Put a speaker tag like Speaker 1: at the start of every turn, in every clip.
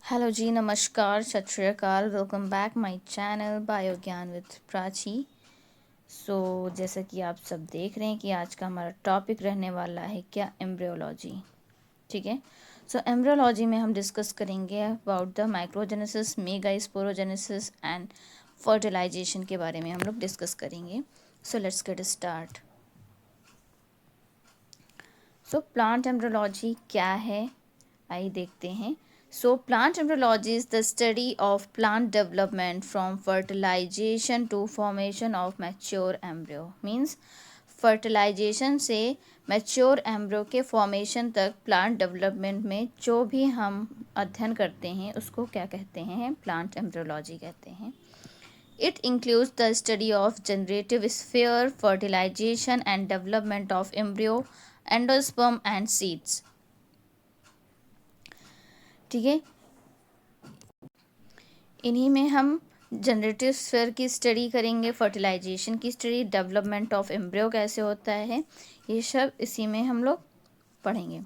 Speaker 1: Hello जी, नमस्कार, Sat Sri Akal. Welcome back my channel Biogyan with Prachi. जैसा कि आप सब देख रहे हैं कि आज का हमारा टॉपिक रहने वाला है क्या, एम्ब्रियोलॉजी। ठीक है। एम्ब्रियोलॉजी में हम डिस्कस करेंगे about the microgenesis, mega sporogenesis and fertilisation के बारे में हम लोग डिस्कस करेंगे। Let's get start. Plant embryology क्या है, आइए देखते हैं। Plant embryology is the study of plant development from fertilization to formation of mature embryo. Means fertilization से mature embryo के formation तक plant development में जो भी हम अध्ययन करते हैं उसको क्या कहते हैं, plant embryology कहते हैं। It includes the study of generative sphere, fertilization and development of embryo, endosperm and seeds. ठीक है। इन्हीं में हम जनरेटिव स्फीयर की स्टडी करेंगे, फर्टिलाइजेशन की स्टडी, डेवलपमेंट ऑफ एम्ब्रियो कैसे होता है, ये सब इसी में हम लोग पढ़ेंगे।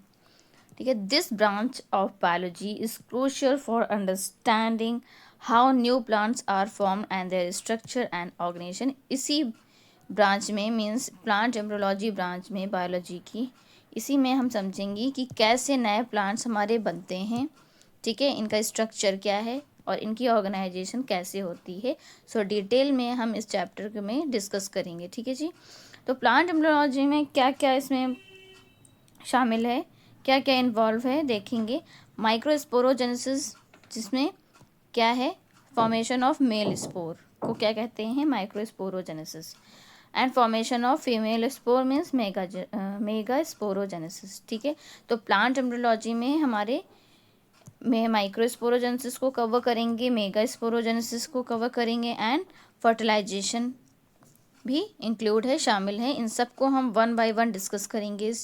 Speaker 1: ठीक है। This branch of biology is crucial for understanding how new plants are form and their structure and organisation. इसी ब्रांच में, मीन्स प्लांट एम्ब्रियोलॉजी ब्रांच में बायोलॉजी की, इसी में हम समझेंगे कि कैसे नए प्लांट्स हमारे बनते हैं। ठीक है। इनका स्ट्रक्चर क्या है और इनकी ऑर्गेनाइजेशन कैसे होती है। डिटेल में हम इस चैप्टर में डिस्कस करेंगे। ठीक है जी। तो प्लांट एम्ब्रियोलॉजी में क्या क्या इसमें शामिल है, क्या क्या इन्वॉल्व है, देखेंगे। माइक्रोस्पोरोजेनेसिस, जिसमें क्या है, फॉर्मेशन ऑफ मेल स्पोर को क्या कहते हैं, microsporogenesis. And formation of female spore means mega sporogenesis. ठीक है। तो प्लांट एम्ब्रियोलॉजी में हमारे में माइक्रोस्पोरोजेनेसिस को कवर करेंगे, मेगा स्पोरोजेनेसिस को कवर करेंगे एंड फर्टिलाइजेशन भी इंक्लूड है, शामिल है। इन सब को हम वन बाय वन डिस्कस करेंगे इस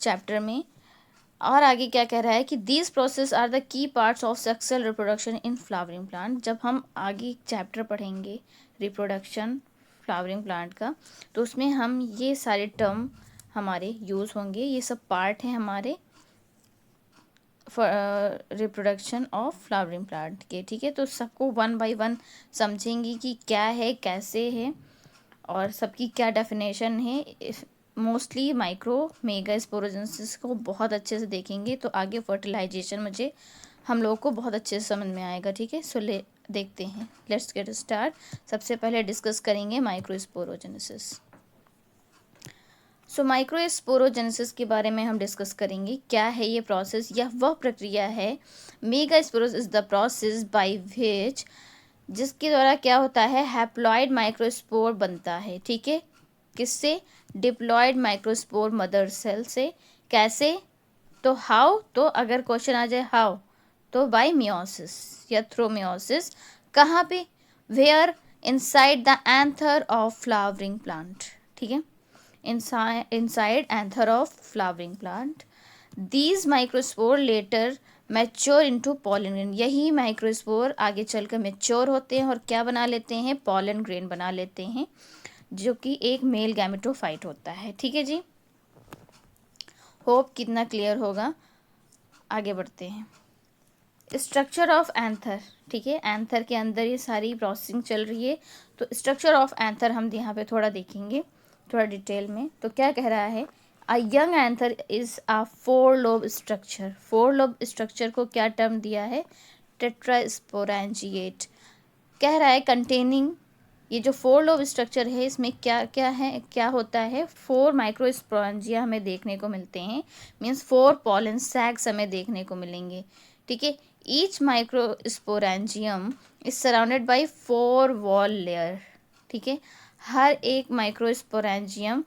Speaker 1: चैप्टर में। और आगे क्या कह रहा है कि these process are the key parts of sexual reproduction in flowering plant. जब हम आगे चैप्टर पढ़ेंगे रिप्रोडक्शन फ्लावरिंग प्लांट का, तो उसमें हम ये सारे टर्म हमारे यूज़ होंगे। ये सब पार्ट हैं हमारे रिप्रोडक्शन ऑफ फ्लावरिंग प्लांट के। ठीक है। तो सबको वन बाय वन समझेंगे कि क्या है, कैसे है और सबकी क्या डेफिनेशन है। मोस्टली माइक्रो मेगा स्पोरोजेनेसिस को बहुत अच्छे से देखेंगे तो आगे फर्टिलाइजेशन मुझे हम लोगों को बहुत अच्छे से समझ में आएगा। ठीक है। ले देखते हैं, लेट्स गेट स्टार्ट। सबसे पहले डिस्कस करेंगे माइक्रो स्पोरोजेनेसिस। माइक्रोस्पोरोजेनेसिस के बारे में हम डिस्कस करेंगे। क्या है ये प्रोसेस, यह वह प्रक्रिया है। Megasporogenesis is the process by which, जिसके द्वारा क्या होता है, हैप्लॉइड माइक्रोस्पोर बनता है। ठीक है। किससे, डिप्लॉइड माइक्रोस्पोर मदर सेल से। कैसे, तो हाउ, तो अगर क्वेश्चन आ जाए हाउ, तो बाय मियोसिस या थ्रू मियोसिस। कहाँ पे, where, inside the anther of flowering plant. ठीक है। inside anther of flowering plant. These microspore later mature into pollen grain. यही माइक्रोस्पोर आगे चलकर मेच्योर होते हैं और क्या बना लेते हैं, पॉलन ग्रेन बना लेते हैं, जो कि एक मेल गैमेटोफाइट होता है। ठीक है जी। होप कितना क्लियर होगा। आगे बढ़ते हैं। Structure of anther. ठीक है। एंथर के अंदर ये सारी प्रोसेसिंग चल रही है, तो स्ट्रक्चर ऑफ एंथर हम यहाँ पे थोड़ा देखेंगे, थोड़ा डिटेल में। तो क्या कह रहा है, a young anther is a 4 lobe structure. 4 lobe structure को क्या टर्म दिया है, टेट्रास्पोरेंजिएट। कह रहा है कंटेनिंग, ये जो 4 लोब स्ट्रक्चर है इसमें क्या क्या है, क्या होता है, 4 माइक्रोस्पोरेंजिया हमें देखने को मिलते हैं। मीन्स 4 पॉलन सैक्स हमें देखने को मिलेंगे। ठीक है। Each microsporangium is surrounded by 4 wall layer. ठीक है। हर एक माइक्रोस्पोरेंजियम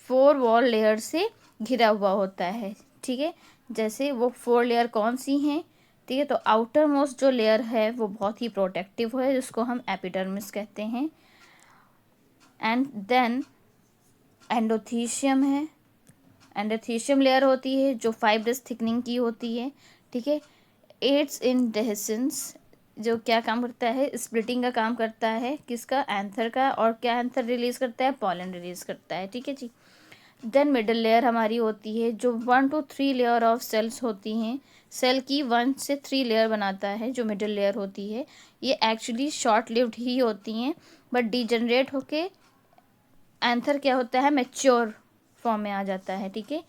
Speaker 1: 4 वॉल लेयर से घिरा हुआ होता है। ठीक है। जैसे वो 4 लेयर कौन सी हैं, ठीक है। तो आउटर मोस्ट जो लेयर है वो बहुत ही प्रोटेक्टिव है, जिसको हम एपिडर्मिस कहते हैं। एंड देन एंडोथीशियम है, एंडोथीशियम लेयर होती है जो फाइब्रस थिकनिंग की होती है। ठीक है। एड्स इन डेhiscence, जो क्या काम करता है, स्प्लिटिंग का काम करता है, किसका, एंथर का। और क्या एंथर रिलीज करता है, पॉलन रिलीज करता है। ठीक है जी। देन मिडल लेयर हमारी होती है जो 1 to 3 लेयर ऑफ सेल्स होती हैं, सेल की 1 से 3 लेयर बनाता है जो मिडल लेयर होती है। ये एक्चुअली शॉर्ट लिव्ड ही होती हैं, बट डिजनरेट होके एंथर क्या होता है, मैच्योर फॉर्म में आ जाता है, ठीक है।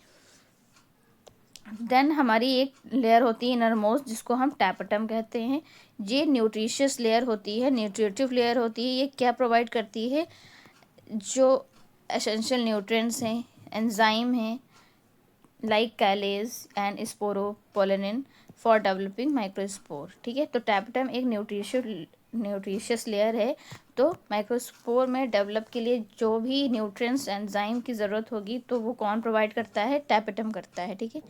Speaker 1: देन हमारी एक लेयर होती है इनर मोस्ट, जिसको हम टैपेटम कहते हैं। ये न्यूट्रिशियस लेयर होती है, न्यूट्रिटिव लेयर होती है। ये क्या प्रोवाइड करती है, जो एसेंशियल न्यूट्रिएंट्स हैं, एंजाइम हैं, like callase and sporopollenin for developing microspore, ठीक है। तो टैपेटम एक न्यूट्रिशियस लेयर है। तो माइक्रोस्पोर में डेवलप के लिए जो भी न्यूट्रिएंट्स एंजाइम की ज़रूरत होगी तो वो कौन प्रोवाइड करता है, टैपेटम करता है, ठीक है।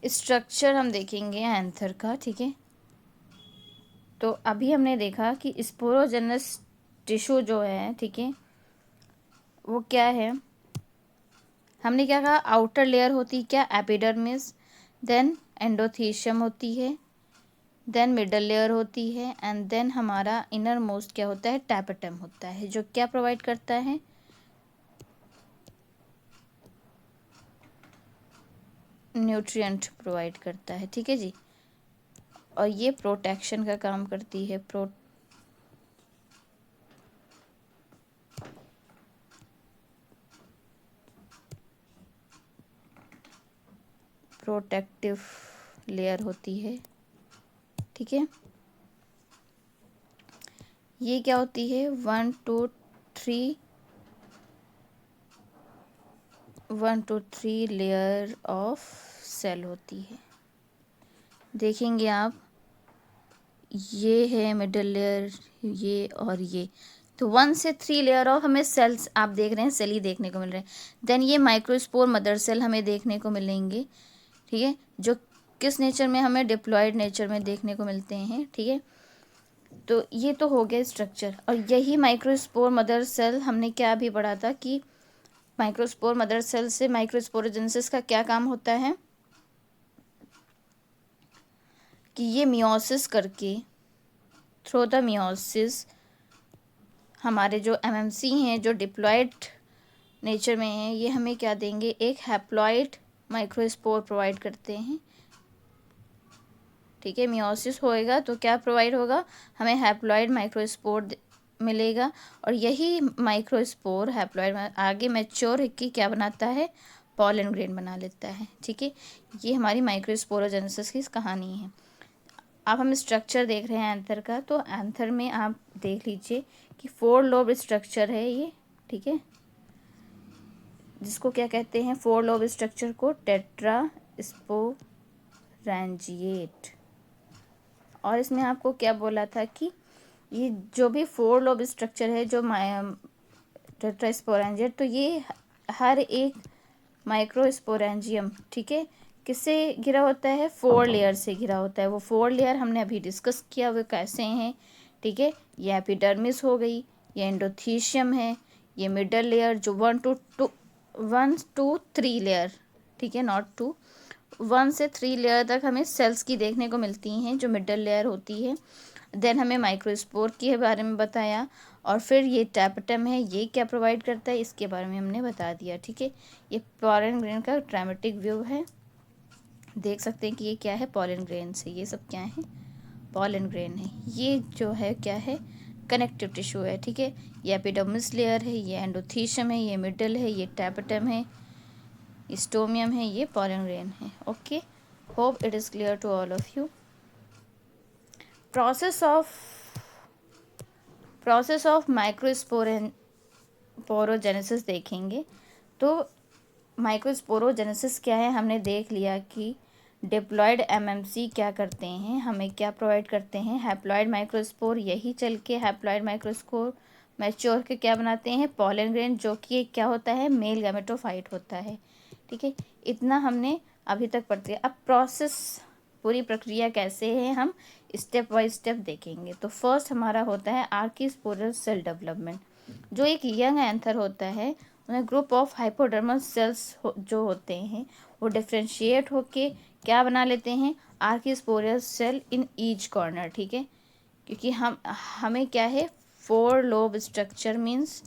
Speaker 1: स्ट्रक्चर हम देखेंगे एंथर का, ठीक है। तो अभी हमने देखा कि स्पोरोजेनस टिश्यू जो है, ठीक है, वो क्या है। हमने क्या कहा, आउटर लेयर होती क्या, एपिडर्मिस, देन एंडोथीशियम होती है, देन मिडल लेयर होती है, एंड देन हमारा इनर मोस्ट क्या होता है, टैपेटम होता है, जो क्या प्रोवाइड करता है, न्यूट्रिएंट प्रोवाइड करता है, ठीक है जी। और ये प्रोटेक्शन का काम करती है, प्रोटेक्टिव लेयर होती है, ठीक है। ये क्या होती है, 1 to 3 लेयर ऑफ सेल होती है। देखेंगे आप, ये है मिडल लेयर, ये और ये, तो 1 से 3 लेयर ऑफ हमें सेल्स आप देख रहे हैं, सेल ही देखने को मिल रहे हैं। देन ये माइक्रोस्पोर मदर सेल हमें देखने को मिलेंगे, ठीक है, जो किस नेचर में, हमें डिप्लॉयड नेचर में देखने को मिलते हैं, ठीक है। तो ये तो हो गया स्ट्रक्चर। और यही माइक्रोस्पोर मदर सेल हमने क्या भी पढ़ा था कि माइक्रोस्पोर मदर सेल से माइक्रोस्पोरोजेनेसिस का क्या काम होता है, कि ये मियोसिस करके, थ्रू द मियोसिस, हमारे जो एमएमसी हैं जो डिप्लॉयड नेचर में हैं, ये हमें क्या देंगे, एक हैप्लॉयड माइक्रोस्पोर प्रोवाइड करते हैं, ठीक है। मियोसिस होएगा तो क्या प्रोवाइड होगा, हमें हैप्लॉयड माइक्रोस्पोर मिलेगा। और यही माइक्रोस्पोर हैप्लॉयड आगे मैच्योर होकर क्या बनाता है, पॉलन ग्रेन बना लेता है, ठीक है। ये हमारी माइक्रोस्पोरोजेनेसिस की कहानी है। अब हम स्ट्रक्चर देख रहे हैं एंथर का। तो एंथर में आप देख लीजिए कि 4 लोब स्ट्रक्चर है ये, ठीक है, जिसको क्या कहते हैं, 4 लोब स्ट्रक्चर को टेट्रा स्पोरैंजिएट। और इसमें आपको क्या बोला था कि ये जो भी 4 लोब स्ट्रक्चर है जो टेट्रा स्पोरैंजिएट, तो ये हर एक माइक्रोस्पोरेंजियम, ठीक है, किससे घिरा होता है, 4 लेयर से घिरा होता है। वो 4 लेयर हमने अभी डिस्कस किया, वो कैसे हैं, ठीक है। ये एपिडर्मिस हो गई, ये एंडोथीशियम है, ये मिडल लेयर जो 1 to 3 लेयर, ठीक है, नॉट 2, 1 से 3 लेयर तक हमें सेल्स की देखने को मिलती हैं जो मिडल लेयर होती है। देन हमें माइक्रोस्पोर के बारे में बताया, और फिर ये टैपेटम है, ये क्या प्रोवाइड करता है, इसके बारे में हमने बता दिया, ठीक है। ये पॉलन ग्रेन का ड्रामेटिक व्यू है, देख सकते हैं कि ये क्या है, पॉलन ग्रेन से, ये सब क्या है, पॉलन ग्रेन है। ये जो है क्या है, कनेक्टिव टिश्यू है, ठीक है। ये एपिडर्मिस लेयर है, ये एंडोथीशियम है, ये मिडल है, ये टैपेटम है, स्टोमियम है, ये पॉलन ग्रेन है। Okay, hope it is clear to all of you. Process of microsporogenesis देखेंगे। तो माइक्रोस्पोरोजेनेसिस क्या है, हमने देख लिया कि डिप्लॉयड एमएमसी क्या करते हैं, हमें क्या प्रोवाइड करते हैं, हैप्लॉयड माइक्रोस्पोर, यही चल के हैप्लॉयड माइक्रोस्पोर मैच्योर के क्या बनाते हैं, पॉलन ग्रेन, जो कि क्या होता है, मेल गैमेटोफाइट होता है, ठीक है। इतना हमने अभी तक पढ़ते हैं। अब प्रोसेस, पूरी प्रक्रिया कैसे है, हम स्टेप बाय स्टेप देखेंगे। तो फर्स्ट हमारा होता है आर्कीस्पोरल सेल डेवलपमेंट। जो एक यंग एंथर होता है, उन्हें ग्रुप ऑफ हाइपोडर्मल सेल्स जो होते हैं वो डिफ्रेंशिएट होके क्या बना लेते हैं, आर्कीस्पोरल सेल इन ईच कॉर्नर, ठीक है। क्योंकि हमें क्या है, 4 लोब स्ट्रक्चर मीन्स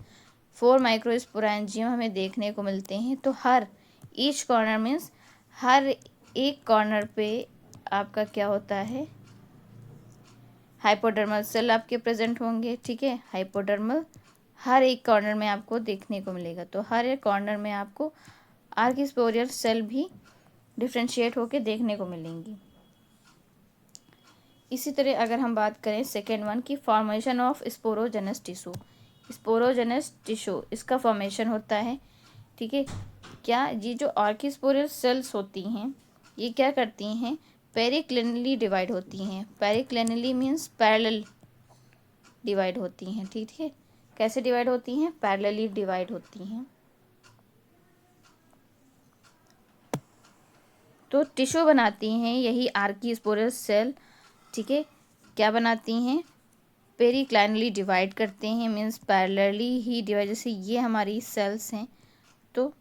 Speaker 1: 4 माइक्रोस्पोरेंजियम हमें देखने को मिलते हैं। तो हर ईच कॉर्नर मीन्स हर एक कॉर्नर पे आपका क्या होता है, हाइपोडर्मल सेल आपके प्रेजेंट होंगे। ठीक है, हाइपोडर्मल हर एक कॉर्नर में आपको देखने को मिलेगा। तो हर एक कॉर्नर में आपको आर्किस्पोरियल सेल भी डिफ्रेंशिएट होके देखने को मिलेंगी। इसी तरह अगर हम बात करें सेकेंड वन की formation of sporogenous tissue, sporogenous tissue इसका फॉर्मेशन होता है। ठीक है, क्या ये जो आर्किस्पोरियल सेल्स होती हैं ये क्या करती हैं, पेरिक्लिनली डिवाइड होती हैं। पेरिक्लिनली मीन्स पैरेलल डिवाइड होती हैं। ठीक है, कैसे डिवाइड होती हैं, पैरेलली डिवाइड होती हैं। तो टिश्यू बनाती हैं यही आर्किस्पोरियल सेल। ठीक है, क्या बनाती हैं, पेरिक्लाइनली डिवाइड करते हैं मीन्स पैरेलली ही डिवाइड। जैसे ये हमारी सेल्स हैं तो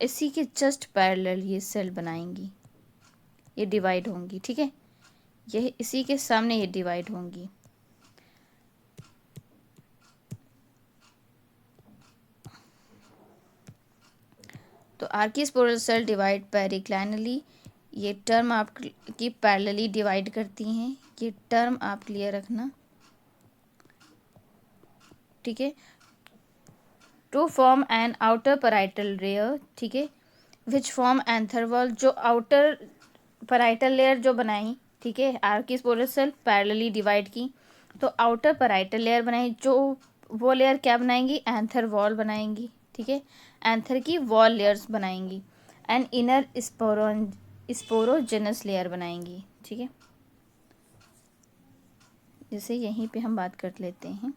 Speaker 1: इसी के जस्ट पैरेलल ये सेल बनाएंगी, ये डिवाइड होंगी। ठीक है, यह इसी के सामने ये डिवाइड होंगी। तो आर्किस्पोरल सेल डिवाइड पेरिक्लाइनली, ये टर्म आपकी पैरेलली डिवाइड करती हैं, ये टर्म आप क्लियर रखना। ठीक है, to form an outer parietal layer. ठीक है, विच फॉर्म एंथर वॉल, जो आउटर पैराइटल लेयर जो बनाई। ठीक है, आर्किस्पोरल सेल पैरेलली डिवाइड की तो आउटर पैराइटल लेयर बनाई, जो वो लेयर क्या बनाएंगी, एंथर वॉल बनाएंगी। ठीक है, एंथर की वॉल लेयर्स बनाएंगी एंड इनर स्पोरोजेनस लेयर बनाएंगी। ठीक है, जैसे यहीं पे हम बात कर लेते हैं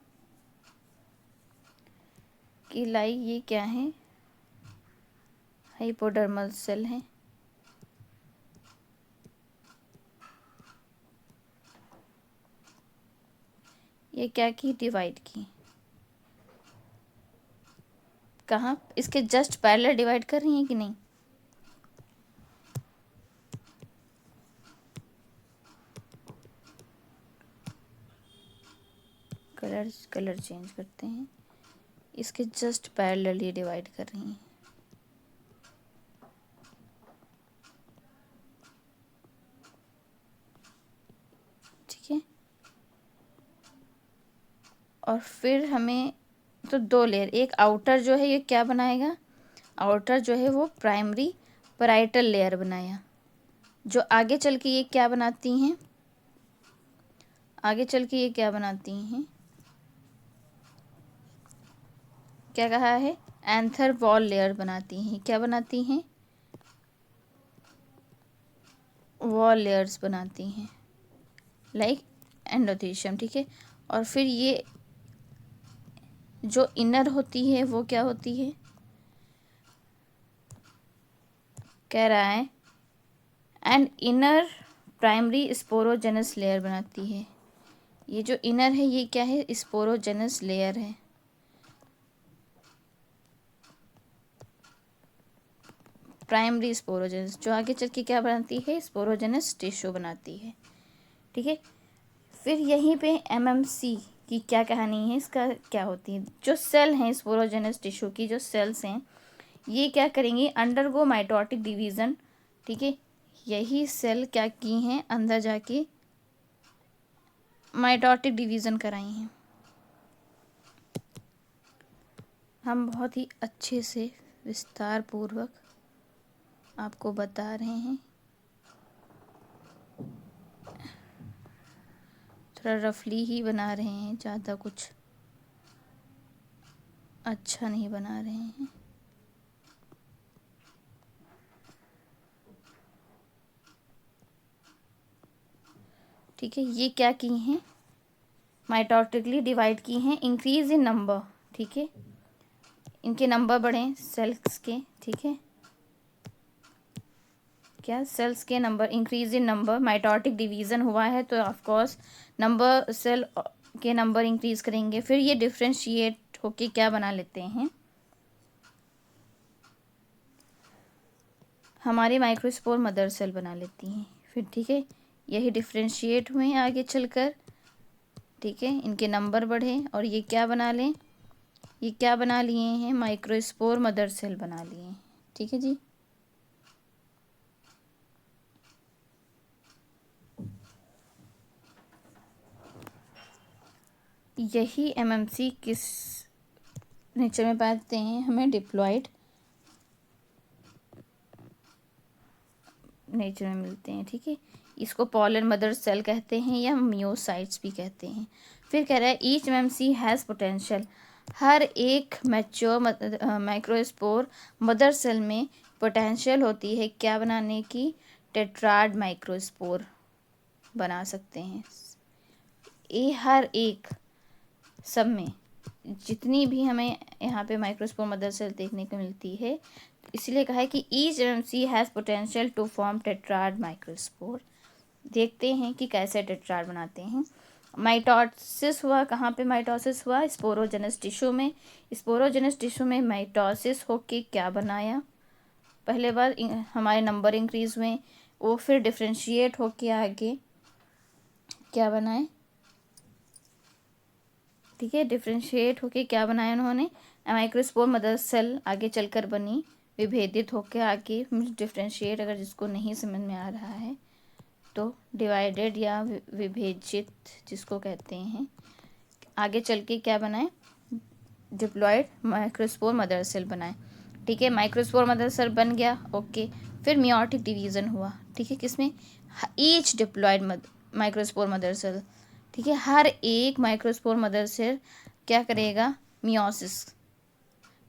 Speaker 1: कि लाइक ये क्या है, हाइपोडर्मल सेल है। ये क्या की, डिवाइड की, कहाँ, इसके जस्ट पैरेलल डिवाइड कर रही हैं कि नहीं। कलर चेंज करते हैं, इसके जस्ट पैरेलल ये डिवाइड कर रही हैं। ठीक है, और फिर हमें तो दो लेयर, एक आउटर जो है ये क्या बनाएगा, आउटर जो है वो प्राइमरी पैराइटल लेयर बनाया, जो आगे चल के ये क्या बनाती हैं, आगे चल के ये क्या बनाती हैं, क्या कहा है, एंथर वॉल लेयर बनाती हैं। क्या बनाती हैं, वॉल लेयर्स बनाती हैं लाइक एंडोथेशियम। ठीक है, और फिर ये जो इनर होती है वो क्या होती है, कह रहा है and inner primary sporogenous layer बनाती है। ये जो इनर है ये क्या है, स्पोरोजेनस लेयर है। प्राइमरी स्पोरोजेनस जो आगे चल के क्या बनाती है, स्पोरोजेनस टिश्यू बनाती है। ठीक है, फिर यहीं पे एमएमसी की क्या कहानी है, इसका क्या होती है, जो सेल हैं स्पोरोजेनस टिश्यू की जो सेल्स हैं ये क्या करेंगी, अंडरगो माइटोटिक डिवीज़न। ठीक है, यही सेल क्या की हैं, अंदर जाके माइटोटिक डिवीज़न कराई हैं। हम बहुत ही अच्छे से विस्तार पूर्वक आपको बता रहे हैं, थोड़ा रफली ही बना रहे हैं, ज़्यादा कुछ अच्छा नहीं बना रहे हैं। ठीक है, ये क्या की हैं, माइटोटिकली डिवाइड की हैं, इंक्रीज इन नंबर। ठीक है, इनके नंबर बढ़े सेल्स के। ठीक है, क्या, सेल्स के number, increase in number, mitotic division हुआ है तो ऑफ कोर्स नंबर, सेल के नंबर इंक्रीज करेंगे। फिर ये डिफ्रेंशिएट होके क्या बना लेते हैं, हमारे माइक्रोस्पोर मदर सेल बना लेती हैं। फिर ठीक है, यही डिफ्रेंशिएट हुए आगे चलकर। ठीक है, इनके नंबर बढ़े और ये क्या बना लें, ये क्या बना लिए हैं, माइक्रोस्पोर मदर सेल बना लिए हैं। ठीक है जी। यही एमएमसी किस नेचर में पाते हैं, हमें डिप्लॉयड नेचर में मिलते हैं। ठीक है, इसको पॉलन मदर सेल कहते हैं या मियोसाइट्स भी कहते हैं। फिर कह रहा है ईच एमएमसी हैज़ पोटेंशियल, हर एक मैच्योर माइक्रोस्पोर मदर सेल में पोटेंशियल होती है क्या बनाने की, टेट्राड माइक्रोस्पोर बना सकते हैं। ये हर एक सब में जितनी भी हमें यहाँ पे माइक्रोस्पोर मदर सेल देखने को मिलती है, इसलिए कहा है कि each MMC has potential to form tetrad microspore. देखते हैं कि कैसे टेट्राड बनाते हैं। माइटोसिस हुआ, कहाँ पे माइटोसिस हुआ, स्पोरोजेनस टिश्यू में। स्पोरोजेनस टिश्यू में माइटोसिस होके क्या बनाया, पहले बार हमारे नंबर इंक्रीज हुए, वो फिर डिफ्रेंशिएट होके आगे क्या बनाए, ठीक है, डिफ्रेंशिएट होके क्या बनाया उन्होंने, माइक्रोस्पोर मदर सेल आगे चलकर बनी, विभेदित होकर आगे डिफ्रेंशिएट, अगर जिसको नहीं समझ में आ रहा है तो डिवाइडेड या विभेजित जिसको कहते हैं, आगे चल के क्या बनाए, डिप्लॉयड माइक्रोस्पोर मदर सेल बनाए। ठीक है, माइक्रोस्पोर मदर सेल बन गया, ओके। फिर मियोटिक डिवीज़न हुआ, ठीक है, किसमें, each diploid microspore mother cell, ठीक है, हर एक माइक्रोस्पोर मदर सेल क्या करेगा, मियोसिस,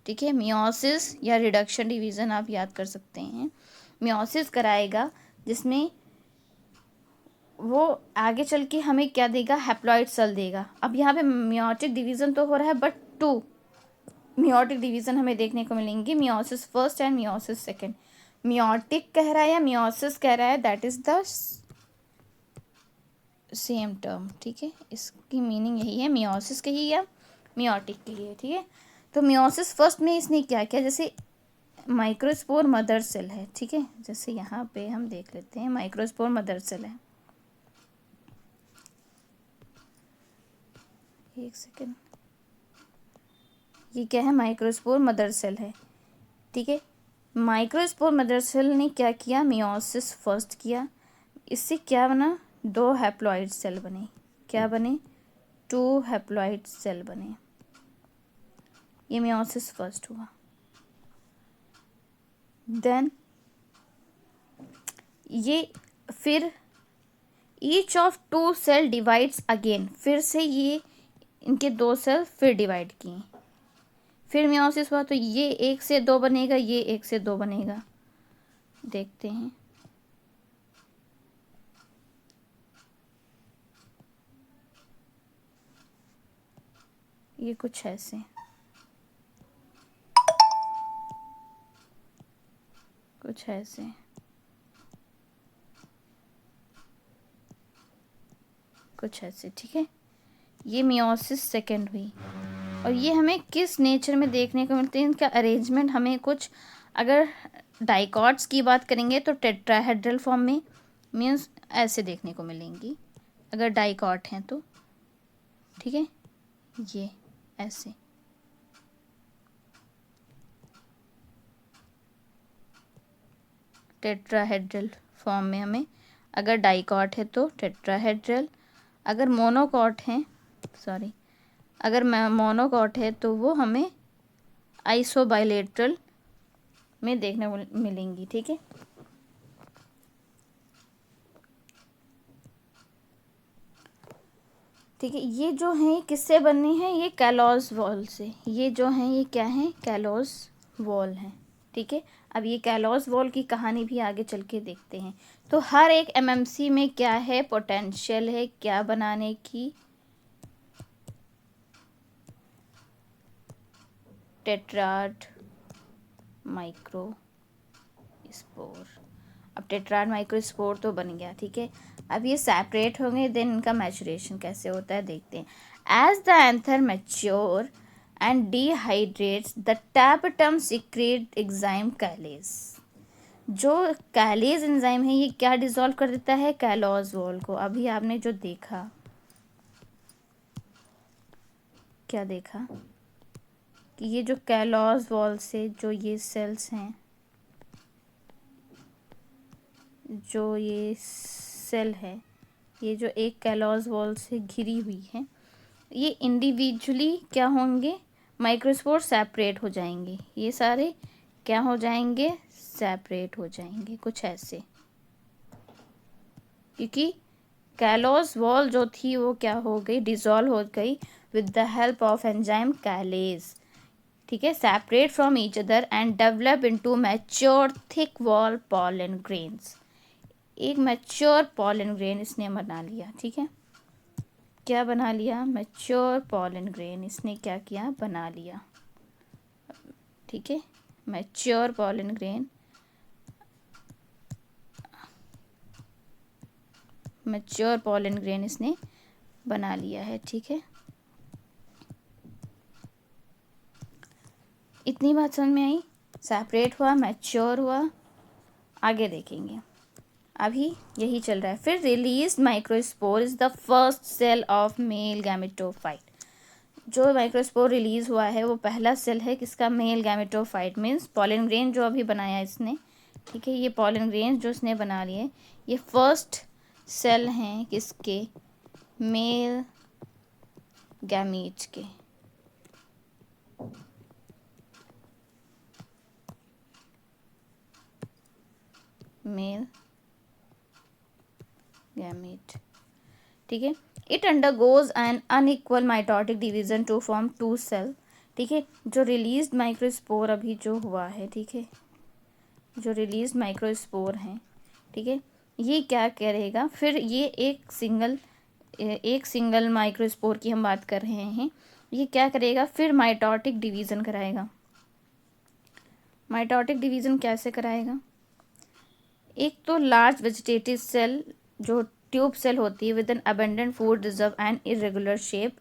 Speaker 1: ठीक है, मियोसिस या रिडक्शन डिवीज़न आप याद कर सकते हैं, मियोसिस कराएगा, जिसमें वो आगे चल के हमें क्या देगा, हैप्लॉइड सेल देगा। अब यहाँ पे मियोटिक डिवीज़न तो हो रहा है, बट 2 मियोटिक डिवीज़न हमें देखने को मिलेंगे, meiosis first and meiosis second. Meiotic कह रहा है या मियोसिस कह रहा है, that is the same term. ठीक है, इसकी मीनिंग यही है, मियोसिस कही या मियोटिक कही है। ठीक है, तो मियोसिस फर्स्ट में इसने क्या किया, जैसे माइक्रोस्पोर मदर सेल है, ठीक है, जैसे यहाँ पे हम देख लेते हैं माइक्रोस्पोर मदर सेल है, एक सेकेंड, ये क्या है, माइक्रोस्पोर मदर सेल है। ठीक है, माइक्रोस्पोर मदर सेल ने क्या किया, मियोसिस फर्स्ट किया, इससे क्या बना, 2 हैप्लॉइड सेल बने, क्या बने, 2 हैप्लॉइड सेल बने, ये मियोसिस फर्स्ट हुआ। देन ये फिर each of 2 cell divides again, फिर से ये इनके 2 सेल फिर डिवाइड किए, फिर मियोसिस हुआ, तो ये 1 से 2 बनेगा, ये 1 से 2 बनेगा। देखते हैं, ये कुछ ऐसे, कुछ ऐसे, कुछ ऐसे। ठीक है, ये मियोसिस सेकेंड हुई, और ये हमें किस नेचर में देखने को मिलते हैं, इनका अरेंजमेंट हमें कुछ, अगर डाइकॉट्स की बात करेंगे तो टेट्राहेड्रल फॉर्म में, मीन्स ऐसे देखने को मिलेंगी अगर डाइकॉट हैं तो। ठीक है, ये ऐसे, टेट्राहेड्रल फॉर्म में हमें, अगर डाइकॉट है तो टेट्राहेड्रल, अगर मोनोकॉट है, सॉरी, अगर मोनोकॉट है तो वो हमें आइसोबाइलेटरल में देखने को मिलेंगी। ठीक है, ठीक है, ये जो हैं किससे बने हैं, ये कैलोस वॉल से, ये जो हैं ये क्या हैं, कैलोस वॉल हैं। ठीक है, अब ये कैलोस वॉल की कहानी भी आगे चल के देखते हैं। तो हर एक एमएमसी में क्या है, पोटेंशियल है क्या बनाने की, टेट्राड माइक्रोस्पोर। अब टेट्राड माइक्रोस्पोर तो बन गया, ठीक है, अब ये सेपरेट होंगे, देन इनका मैचुरेशन कैसे होता है देखते हैं। As the anther mature and dehydrates the tapetum secrete enzyme callase, जो कैलेज एंजाइम है ये क्या डिसॉल्व कर देता है, कैलोस वॉल को। अभी आपने जो देखा, क्या देखा, कि ये जो कैलॉस वॉल से जो ये सेल्स हैं, जो ये सेल है, ये जो एक कैलॉस वॉल से घिरी हुई है, ये इंडिविजुअली क्या होंगे, माइक्रोस्पोर सेपरेट हो जाएंगे। ये सारे क्या हो जाएंगे, सेपरेट हो जाएंगे, कुछ ऐसे। क्योंकि कैलोस वॉल जो थी वो क्या हो गई, डिसॉल्व हो गई with the help of enzyme callase. ठीक है, separate from each other and develop into mature thick wall pollen grains. एक मैच्योर पॉलन ग्रेन इसने बना लिया। ठीक है, क्या बना लिया, मैच्योर पॉलन ग्रेन इसने क्या किया, बना लिया। ठीक है, mature pollen grain, mature pollen grain इसने बना लिया है। ठीक है, इतनी बात समझ में आई। सेपरेट हुआ, मैच्योर हुआ, आगे देखेंगे। अभी यही चल रहा है। फिर release microspore is the first cell of male gametophyte. जो माइक्रोस्पोर रिलीज हुआ है वो पहला सेल है किसका, male gametophyte, means pollen grain जो अभी बनाया इसने। ठीक है, ये पॉलन ग्रेन जो इसने बना लिए, ये फर्स्ट सेल हैं किसके, मेल गैमीट के। Male gamete. ठीक है, it undergoes an unequal mitotic division to form two cell. ठीक है, जो रिलीज माइक्रोस्पोर अभी जो हुआ है, ठीक है, जो रिलीज माइक्रोस्पोर हैं, ठीक है, ये क्या करेगा, फिर ये एक सिंगल माइक्रोस्पोर की हम बात कर रहे हैं, ये क्या करेगा, फिर माइटोटिक डिवीजन कराएगा। माइटोटिक डिवीजन कैसे कराएगा, एक तो लार्ज वेजिटेटिव सेल जो ट्यूब सेल होती है with an abundant food reserve and irregular shape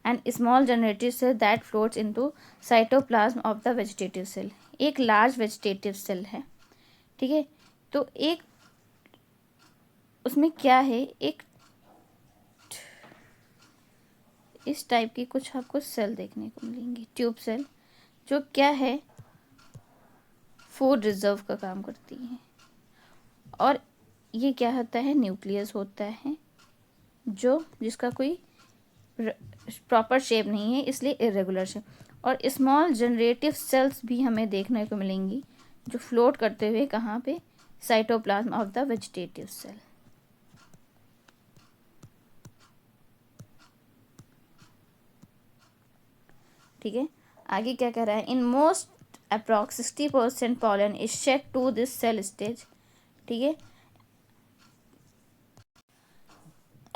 Speaker 1: and small generative cell that floats into cytoplasm of the vegetative cell. एक लार्ज वेजिटेटिव सेल है। ठीक है, तो एक उसमें क्या है, एक इस टाइप की कुछ आपको सेल देखने को मिलेंगी, ट्यूब सेल, जो क्या है, फूड रिजर्व का काम करती है। और ये क्या होता है, न्यूक्लियस होता है जो जिसका कोई प्रॉपर शेप नहीं है, इसलिए इरेगुलर शेप। और स्मॉल जनरेटिव सेल्स भी हमें देखने को मिलेंगी जो फ्लोट करते हुए कहाँ पे, cytoplasm of the vegetative cell. ठीक है, आगे क्या कह रहा है, in most approx 60% pollen is shed to this cell stage. ठीक है,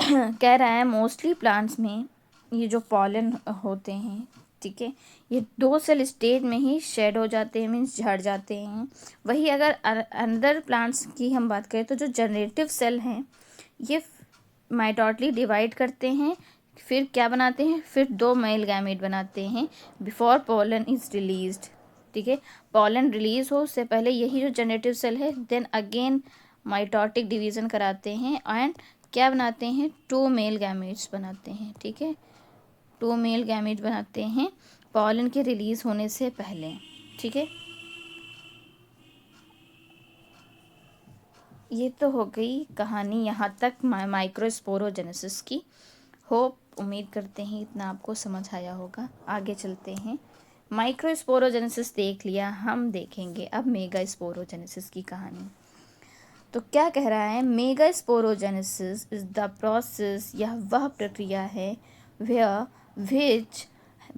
Speaker 1: कह रहा है मोस्टली प्लांट्स में ये जो पॉलन होते हैं, ठीक है, ये 2 सेल स्टेज में ही शेड हो जाते हैं, मीन्स झड़ जाते हैं। वही अगर अंदर प्लांट्स की हम बात करें तो जो जनरेटिव सेल हैं ये माइटोटली डिवाइड करते हैं, फिर क्या बनाते हैं, फिर 2 मेल गैमेट बनाते हैं बिफोर पॉलन इज रिलीज्ड। ठीक है, पॉलन रिलीज हो उससे पहले यही जो जनरेटिव सेल है देन अगेन माइटोटिक डिवीजन कराते हैं एंड क्या बनाते हैं, 2 मेल गैमेट्स बनाते हैं। ठीक है, 2 मेल गैमेट बनाते हैं पॉलन के रिलीज होने से पहले। ठीक है, ये तो हो गई कहानी यहाँ तक माइक्रोस्पोरोजेनेसिस की। होप, उम्मीद करते हैं इतना आपको समझ आया होगा। आगे चलते हैं, माइक्रोस्पोरोजेनेसिस देख लिया, हम देखेंगे अब मेगा स्पोरोजेनेसिस की कहानी। तो क्या कह रहा है, mega sporogenesis is the process, यह वह प्रक्रिया है where which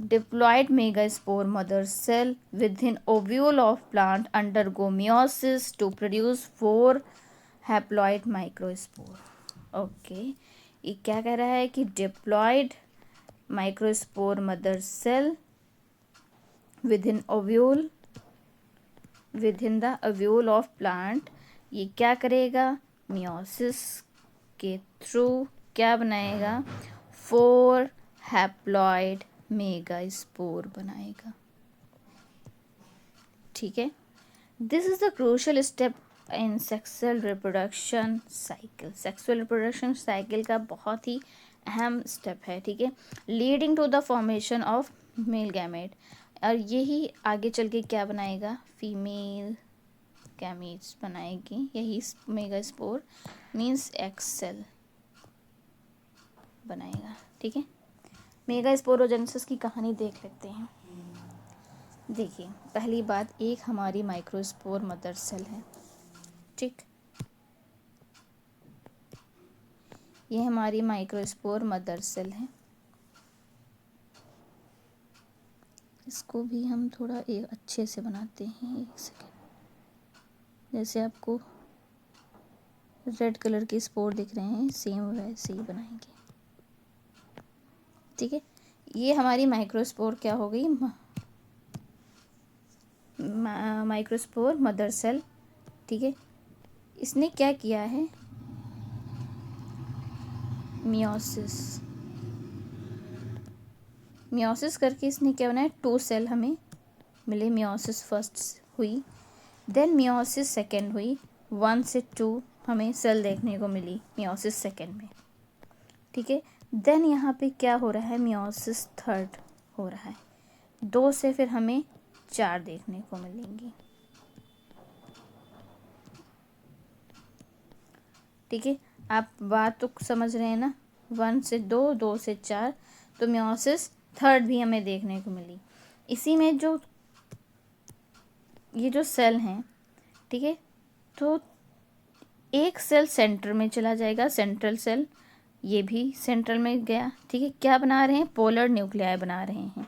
Speaker 1: diploid megaspore mother cell within ovule of plant undergo meiosis to produce 4 haploid microspore। Okay, ये क्या कह रहा है कि diploid microspore mother cell within ovule, within the ovule of plant, ये क्या करेगा, मियोसिस के थ्रू क्या बनाएगा, 4 हैप्लॉइड मेगास्पोर बनाएगा। ठीक है, this is the crucial step in sexual reproduction cycle. Sexual reproduction cycle का बहुत ही अहम स्टेप है। ठीक है, leading to the formation of male gamete. और यही आगे चल के क्या बनाएगा, फीमेल गैमीट्स बनाएगी, यही mega spore means egg cell बनाएगा। ठीक है, मेगा स्पोरोजेनेसिस की कहानी देख लेते हैं। देखिए, पहली बात, एक हमारी माइक्रोस्पोर मदर सेल है। ठीक, ये हमारी माइक्रोस्पोर मदर सेल है। इसको भी हम थोड़ा एक अच्छे से बनाते हैं, एक सेकेंड। जैसे आपको रेड कलर के स्पोर दिख रहे हैं, सेम वैसे ही बनाएंगे। ठीक है, ये हमारी माइक्रोस्पोर क्या हो गई, माइक्रोस्पोर मदर सेल। ठीक है, इसने क्या किया है, मियोसिस करके इसने क्या बनाया, 2 सेल हमें मिले। मियोसिस फर्स्ट हुई, देन मियोसिस सेकेंड हुई, 1 से 2 हमें सेल देखने को मिली मियोसिस सेकेंड में। ठीक है, देन यहाँ पे क्या हो रहा है, मियोसिस थर्ड हो रहा है, 2 से फिर हमें 4 देखने को मिलेंगी। ठीक है, आप बात तो समझ रहे हैं ना, 1 से 2, 2 से 4, तो मियोसिस थर्ड भी हमें देखने को मिली। इसी में जो ये जो सेल हैं, ठीक है, तो एक सेल सेंटर में चला जाएगा, सेंट्रल सेल, ये भी सेंट्रल में गया। ठीक है, क्या बना रहे हैं, पोलर न्यूक्लियाई बना रहे हैं।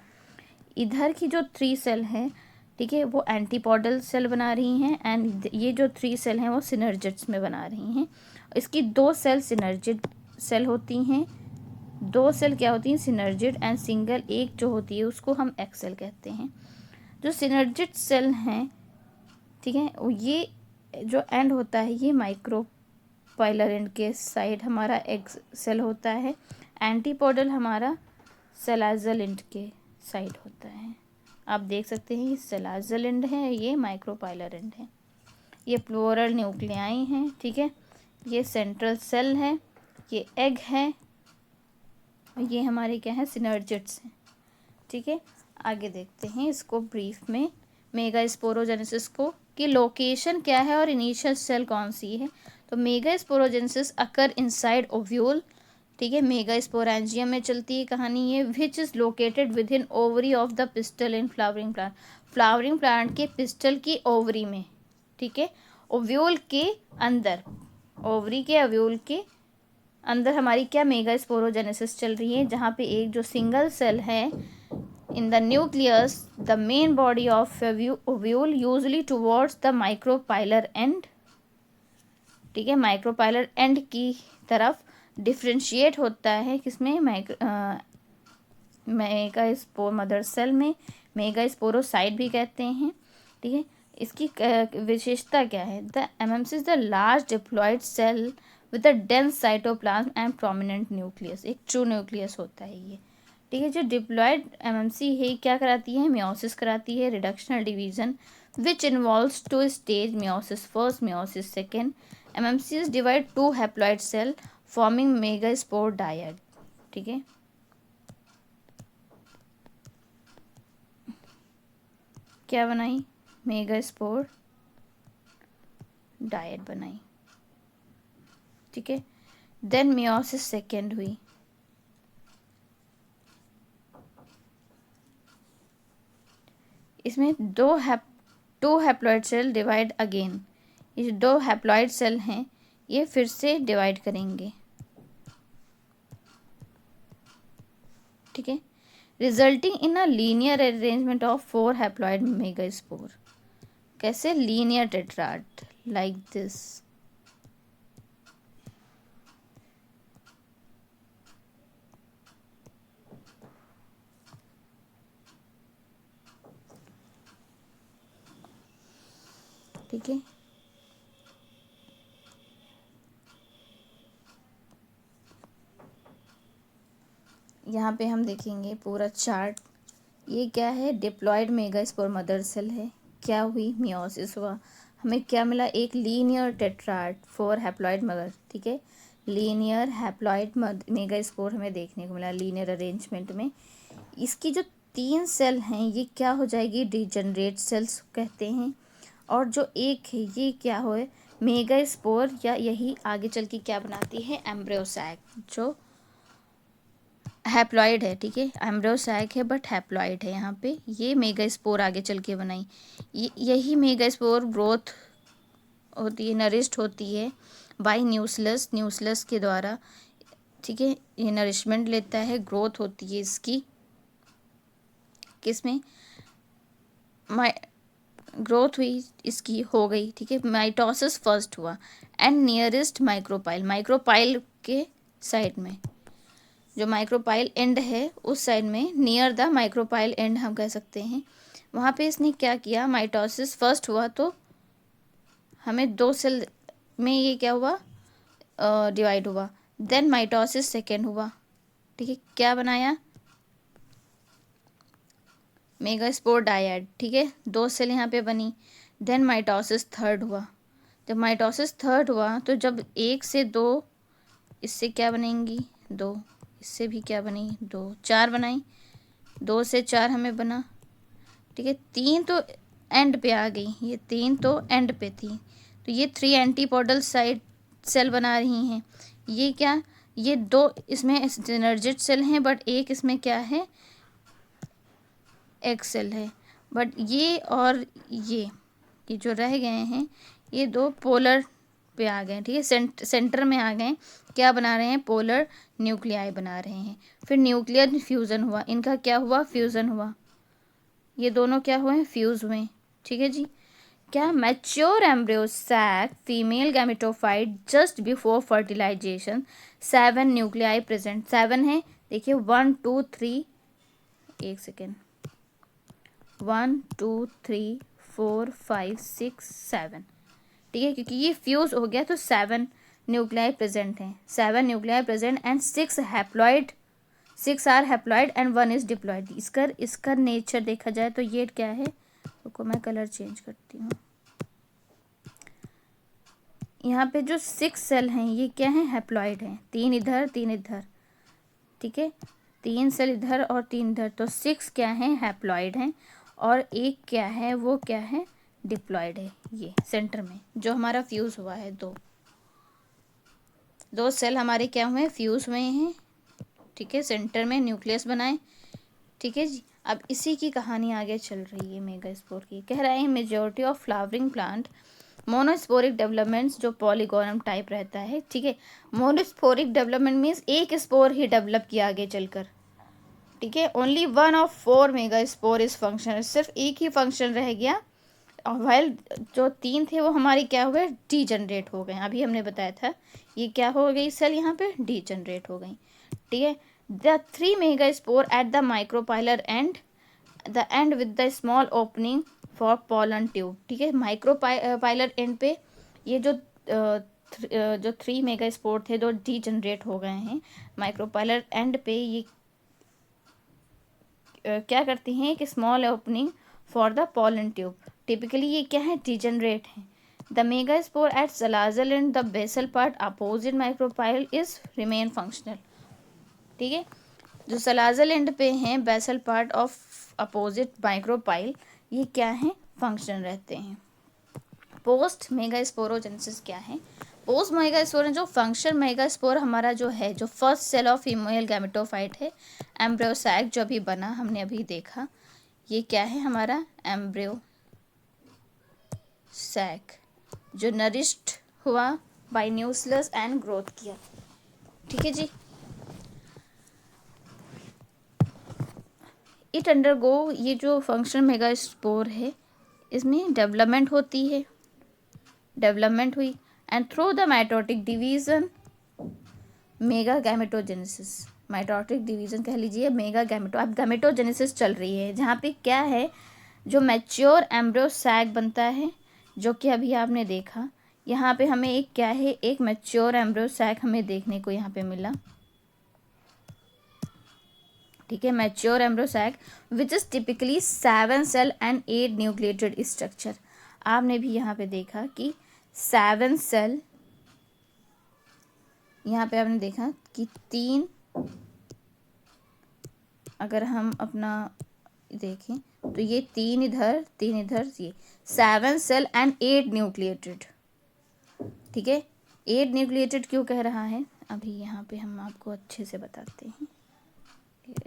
Speaker 1: इधर की जो 3 सेल है, ठीक है, वो एंटीपोडल सेल बना रही हैं, एंड ये जो 3 सेल हैं वो सिनर्जिड्स में बना रही हैं। इसकी 2 सेल सिनर्जिड सेल होती हैं, 2 सेल क्या होती हैं, सिनर्जिड, एंड सिंगल एक जो होती है उसको हम एक्सेल कहते हैं। जो सिनर्जिड सेल हैं, ठीक है, ये जो एंड होता है ये माइक्रोपाइलर एंड के साइड हमारा एक्स सेल होता है, एंटीपोडल हमारा सेलाजल एंड के साइड होता है। आप देख सकते हैं ये सेलाजल एंड है, ये माइक्रोपाइलर एंड है, ये प्लोरल न्यूक्लियाई हैं। ठीक है, ये सेंट्रल सेल है, ये एग है, ये हमारे क्या है, सिनर्जिड्स हैं। ठीक है, आगे देखते हैं इसको ब्रीफ में, मेगा स्पोरोजेनेसिस को, कि लोकेशन क्या है और इनिशियल सेल कौन सी है। तो मेगा स्पोरोजेनेसिस अकर इनसाइड ओव्यूल। ठीक है, मेगा स्पोरेंजियम में चलती है कहानी ये, which is located with in ovary of the pistol in flowering plant. Flowering plant के पिस्टल की ओवरी में, ठीक है, ओव्यूल के अंदर, ओवरी के ओव्यूल के अंदर हमारी क्या मेगा स्पोरोजेनेसिस चल रही है, जहाँ पे एक जो सिंगल सेल है in the nucleus, the main body of ovule usually towards the micropylar end। ठीक है, माइक्रोपाइलर एंड की तरफ डिफ्रेंशिएट होता है, किसमें, मेगा स्पोर मदर सेल में, मेगा स्पोरोसाइट भी कहते हैं। ठीक है, इसकी विशेषता क्या है, the MMC is the large diploid cell with a dense cytoplasm and prominent nucleus. एक ट्रू न्यूक्लियस होता है ये। ठीक है, जो डिप्लॉयड एमएमसी है क्या कराती है, मियोसिस कराती है, reductional division, which involves 2 stage, meiosis first, meiosis second. MMCs divide 2 haploid cell forming megaspore dyad. ठीक है, क्या बनाई, मेगा स्पोर डायड बनाई। ठीक है, देन मियोसिस सेकेंड हुई, इसमें 2 हैप्लॉइड सेल डिवाइड अगेन। ये 2 हैप्लॉइड सेल हैं, ये फिर से डिवाइड करेंगे। ठीक है, resulting in a linear arrangement of 4 haploid mega spore. कैसे, लीनियर टेट्राड लाइक दिस। ठीक है, यहाँ पे हम देखेंगे पूरा चार्ट। ये क्या है, diploid mega spore mother cell है, क्या हुई, मियोसिस हुआ, हमें क्या मिला, एक लीनियर टेट्राड 4 हैप्लॉइड मगर। ठीक है, लीनियर हैप्लॉइड मेगा स्पोर हमें देखने को मिला लीनियर अरेंजमेंट में। इसकी जो 3 सेल हैं ये क्या हो जाएगी, डिजनरेट सेल्स कहते हैं। और जो एक है ये क्या हो, मेगास्पोर, या यही आगे चल के क्या बनाती है, एम्ब्रियोसैक, जो हैप्लॉइड है। ठीक है, एम्ब्रियोसैक है बट हैप्लॉइड है यहाँ पे, ये मेगास्पोर आगे चल के बनाई। यही मेगास्पोर ग्रोथ होती है, नरिश्ड होती है बाय न्यूक्लियस, न्यूक्लियस के द्वारा। ठीक है, ये नरिशमेंट लेता है, ग्रोथ होती है इसकी, किसमें, ग्रोथ हुई इसकी, हो गई। ठीक है, माइटोसिस फर्स्ट हुआ एंड नियरेस्ट माइक्रोपाइल, माइक्रोपाइल के साइड में, जो माइक्रोपाइल एंड है उस साइड में, नियर द माइक्रोपाइल एंड हम कह सकते हैं, वहाँ पे इसने क्या किया, माइटोसिस फर्स्ट हुआ तो हमें 2 सेल में ये क्या हुआ, डिवाइड हुआ। देन माइटोसिस सेकेंड हुआ। ठीक है, क्या बनाया, मेगास्पोर डायड। ठीक है, 2 सेल यहाँ पे बनी। देन माइटोसिस थर्ड हुआ। जब माइटोसिस थर्ड हुआ तो जब 1 से 2, इससे क्या बनेंगी 2, इससे भी क्या बनी 2, 4 बनाई, 2 से 4 हमें बना। ठीक है, 3 तो एंड पे आ गई, ये 3 तो एंड पे थी, तो ये 3 एंटीपोडल साइड सेल बना रही हैं। ये क्या, ये 2 इसमें सिनर्जिड सेल हैं बट एक इसमें क्या है, एक्सेल है। बट ये और ये जो रह गए हैं ये 2 पोलर पे आ गए। ठीक है, सेंटर में आ गए, क्या बना रहे हैं, पोलर न्यूक्लियाई बना रहे हैं। फिर न्यूक्लियर फ्यूज़न हुआ, इनका क्या हुआ, फ्यूज़न हुआ, ये दोनों क्या हुए, फ्यूज़ हुए। ठीक है जी, क्या, mature embryo sac female gametophyte just before fertilisation, 7 nuclei present, 7 है, देखिए 1 2 3, एक सेकेंड, 1 2 3 4 5 6 7। ठीक है, क्योंकि ये फ्यूज हो गया तो 7 न्यूक्लियाई प्रेजेंट हैं, 7 nuclei present and 6 haploid, 6 are haploid and 1 is diploid. इसका नेचर देखा जाए तो ये क्या है, रुको मैं कलर चेंज करती हूँ। यहाँ पे जो 6 सेल हैं ये क्या हैं, हैप्लॉइड हैं, 3 इधर 3 इधर। ठीक है, 3 सेल इधर और 3 इधर, तो 6 क्या हैं, हैप्लॉइड हैं, और एक क्या है, वो क्या है, डिप्लॉइड है। ये सेंटर में जो हमारा फ्यूज हुआ है, दो सेल हमारे क्या हुए, फ्यूज हुए हैं। ठीक है, सेंटर में न्यूक्लियस बनाए। ठीक है जी, अब इसी की कहानी आगे चल रही है मेगास्पोर की। कह रहे हैं majority of flowering plant monosporic developments, जो पॉलीगोनम टाइप रहता है। ठीक है, मोनोस्पोरिक डेवलपमेंट मीन्स एक स्पोर ही डेवलप किया आगे चलकर। ठीक है, only 1 of 4 megaspore is function, सिर्फ एक ही फंक्शन रह गया, और वाइल जो 3 थे वो हमारे क्या हुए, डीजनरेट हो गए। अभी हमने बताया था ये क्या हो गई, सेल यहाँ पे डीजनरेट हो गई। ठीक है, the 3 megaspore at the micropylar and, the end with the small opening for pollen tube. ठीक है, माइक्रोपाइलर एंड पे ये जो 3 मेगास्पोर थे जो डीजनरेट हो गए हैं, माइक्रोपाइलर एंड पे ये क्या करती हैं, एक small opening for the pollen tube. Typically ये क्या है, डीजनरेट है। The megaspore at chalazal and the basal part opposite micropyle is remain functional. ठीक है, जो सलाजल एंड पे हैं, basal part of opposite micropyle, ये क्या है, फंक्शन रहते हैं। पोस्ट मेगास्पोरोजेनेसिस क्या है, पोस्ट मेगास्पोर जो फंक्शन मेगास्पोर हमारा जो है, जो first cell of female gametophyte है, एम्ब्रियोसैक जो अभी बना, हमने अभी देखा, ये क्या है हमारा, एम्ब्रियो सैक, जो नरिश्ड हुआ बाय न्यूक्लियस एंड ग्रोथ किया। ठीक है जी, इट अंडरगो, ये जो फंक्शन मेगास्पोर है इसमें डेवलपमेंट होती है, डेवलपमेंट हुई, and through the mitotic division mega gametogenesis, mitotic division कह लीजिए, मेगा गैमेटो, अब गैमेटोजेनेसिस चल रही है, जहाँ पे क्या है, जो मैच्योर एम्ब्रियो सैक बनता है, जो कि अभी आपने देखा, यहाँ पे हमें एक क्या है, एक मैच्योर एम्ब्रियो सैक हमें देखने को यहाँ पे मिला। ठीक है, mature embryo sac which is typically 7 cell and 8 nucleated structure. आपने भी यहाँ पे देखा कि 7 सेल, यहाँ पे आपने देखा कि 3, अगर हम अपना देखें तो ये 3 इधर 3 इधर, ये 7 सेल एंड 8 न्यूक्लिएटेड। ठीक है, 8 न्यूक्लिएटेड क्यों कह रहा है, अभी यहाँ पे हम आपको अच्छे से बताते हैं।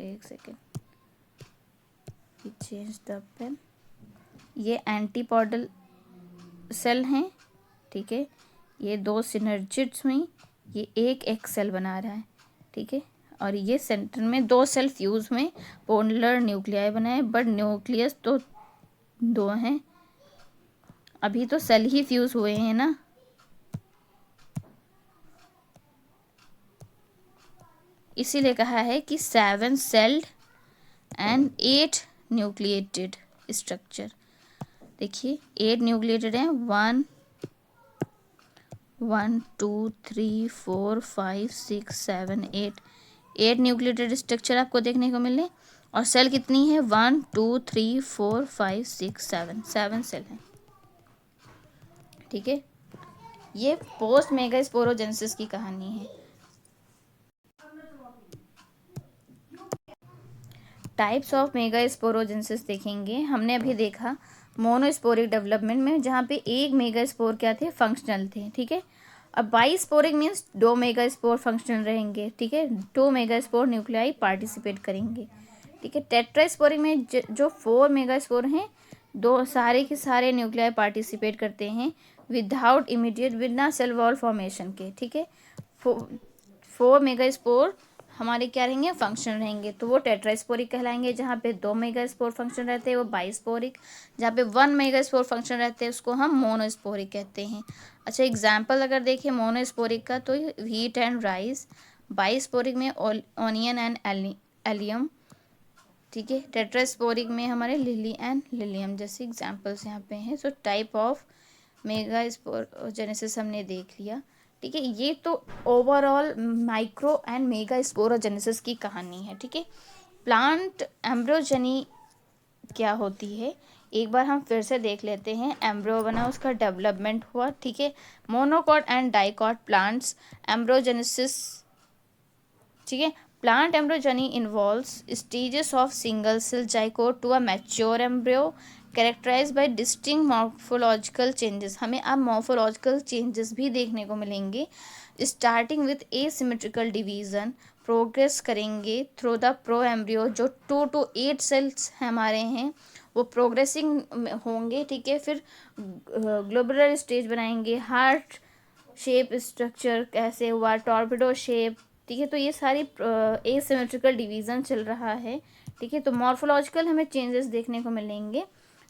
Speaker 1: एक सेकेंड, चेंज द पेन। ये एंटीपॉडल सेल हैं, ठीक है, ये 2 सिनर्जिड्स हुई, ये एक सेल बना रहा है, ठीक है, और ये सेंटर में 2 सेल फ्यूज हुए, पोलर न्यूक्लियाई बनाए, बट न्यूक्लियस तो 2 हैं, अभी तो सेल ही फ्यूज हुए हैं ना। इसीलिए कहा है कि 7 सेल्ड एंड 8 न्यूक्लिएटेड स्ट्रक्चर। देखिए 8 न्यूक्लिएटेड हैं, 1 2 3 4 5 6 7 8 न्यूक्लिएटेड स्ट्रक्चर आपको देखने को मिले। और सेल कितनी है, 1 2 3 4 5 6 7 सेल हैं, ठीक है। ये पोस्ट मेगास्पोरोजेनेसिस की कहानी है। टाइप्स ऑफ मेगास्पोरोजेनेसिस देखेंगे। हमने अभी देखा मोनोस्पोरिक डेवलपमेंट में, जहाँ पे एक मेगास्पोर क्या थे, फंक्शनल थे, ठीक है। अब बाईस्पोरिक मीन्स 2 मेगास्पोर फंक्शनल रहेंगे, ठीक है, 2 मेगास्पोर न्यूक्लियाई पार्टिसिपेट करेंगे, ठीक है। टेट्रास्पोरिक में जो 4 मेगास्पोर हैं, 2 सारे के सारे न्यूक्लियाई पार्टिसिपेट करते हैं विदाउट इमीडिएट, बिना सेल वॉल फॉर्मेशन के, ठीक है। 4 मेगास्पोर हमारे क्या रहेंगे, फंक्शन रहेंगे, तो वो टेट्रास्पोरिक कहलाएंगे। जहाँ पे 2 मेगास्पोर फंक्शन रहते हैं वो बाईस्पोरिक, जहाँ पे 1 मेगास्पोर फंक्शन रहते हैं उसको हम मोनोस्पोरिक कहते हैं। अच्छा, एग्जाम्पल अगर देखें मोनोस्पोरिक का तो व्हीट एंड राइस, बाईस्पोरिक में ऑनियन एंड एलियम, ठीक है। टेट्रास्पोरिक में हमारे लिली एंड लिलियम जैसे एग्जाम्पल्स यहाँ पे हैं। सो टाइप ऑफ मेगास्पोरोजेनेसिस हमने देख लिया, ठीक है। ये तो overall micro and mega sporogenesis की कहानी है, ठीक है। प्लांट एम्ब्रियोजेनी क्या होती है, एक बार हम फिर से देख लेते हैं। एम्ब्रियो बना, उसका डेवलपमेंट हुआ, ठीक है। Monocot and dicot plants embryogenesis, ठीक है। Plant embryogeny involves stages of single cell zygote to a mature embryo characterize by distinct morphological changes. हमें अब मॉर्फोलॉजिकल चेंजेस भी देखने को मिलेंगे। Starting with asymmetrical division, progress करेंगे थ्रू द प्रो एम्ब्रियो, जो 2 to 8 सेल्स हमारे हैं वो प्रोग्रेसिंग होंगे, ठीक है। फिर ग्लोबुलर स्टेज बनाएंगे, हार्ट शेप स्ट्रक्चर कैसे हुआ, टॉर्पिडो शेप, ठीक है। तो ये सारी एसिमेट्रिकल डिवीज़न चल रहा है, ठीक है। तो मॉर्फोलॉजिकल हमें चेंजेस देखने को मिलेंगे,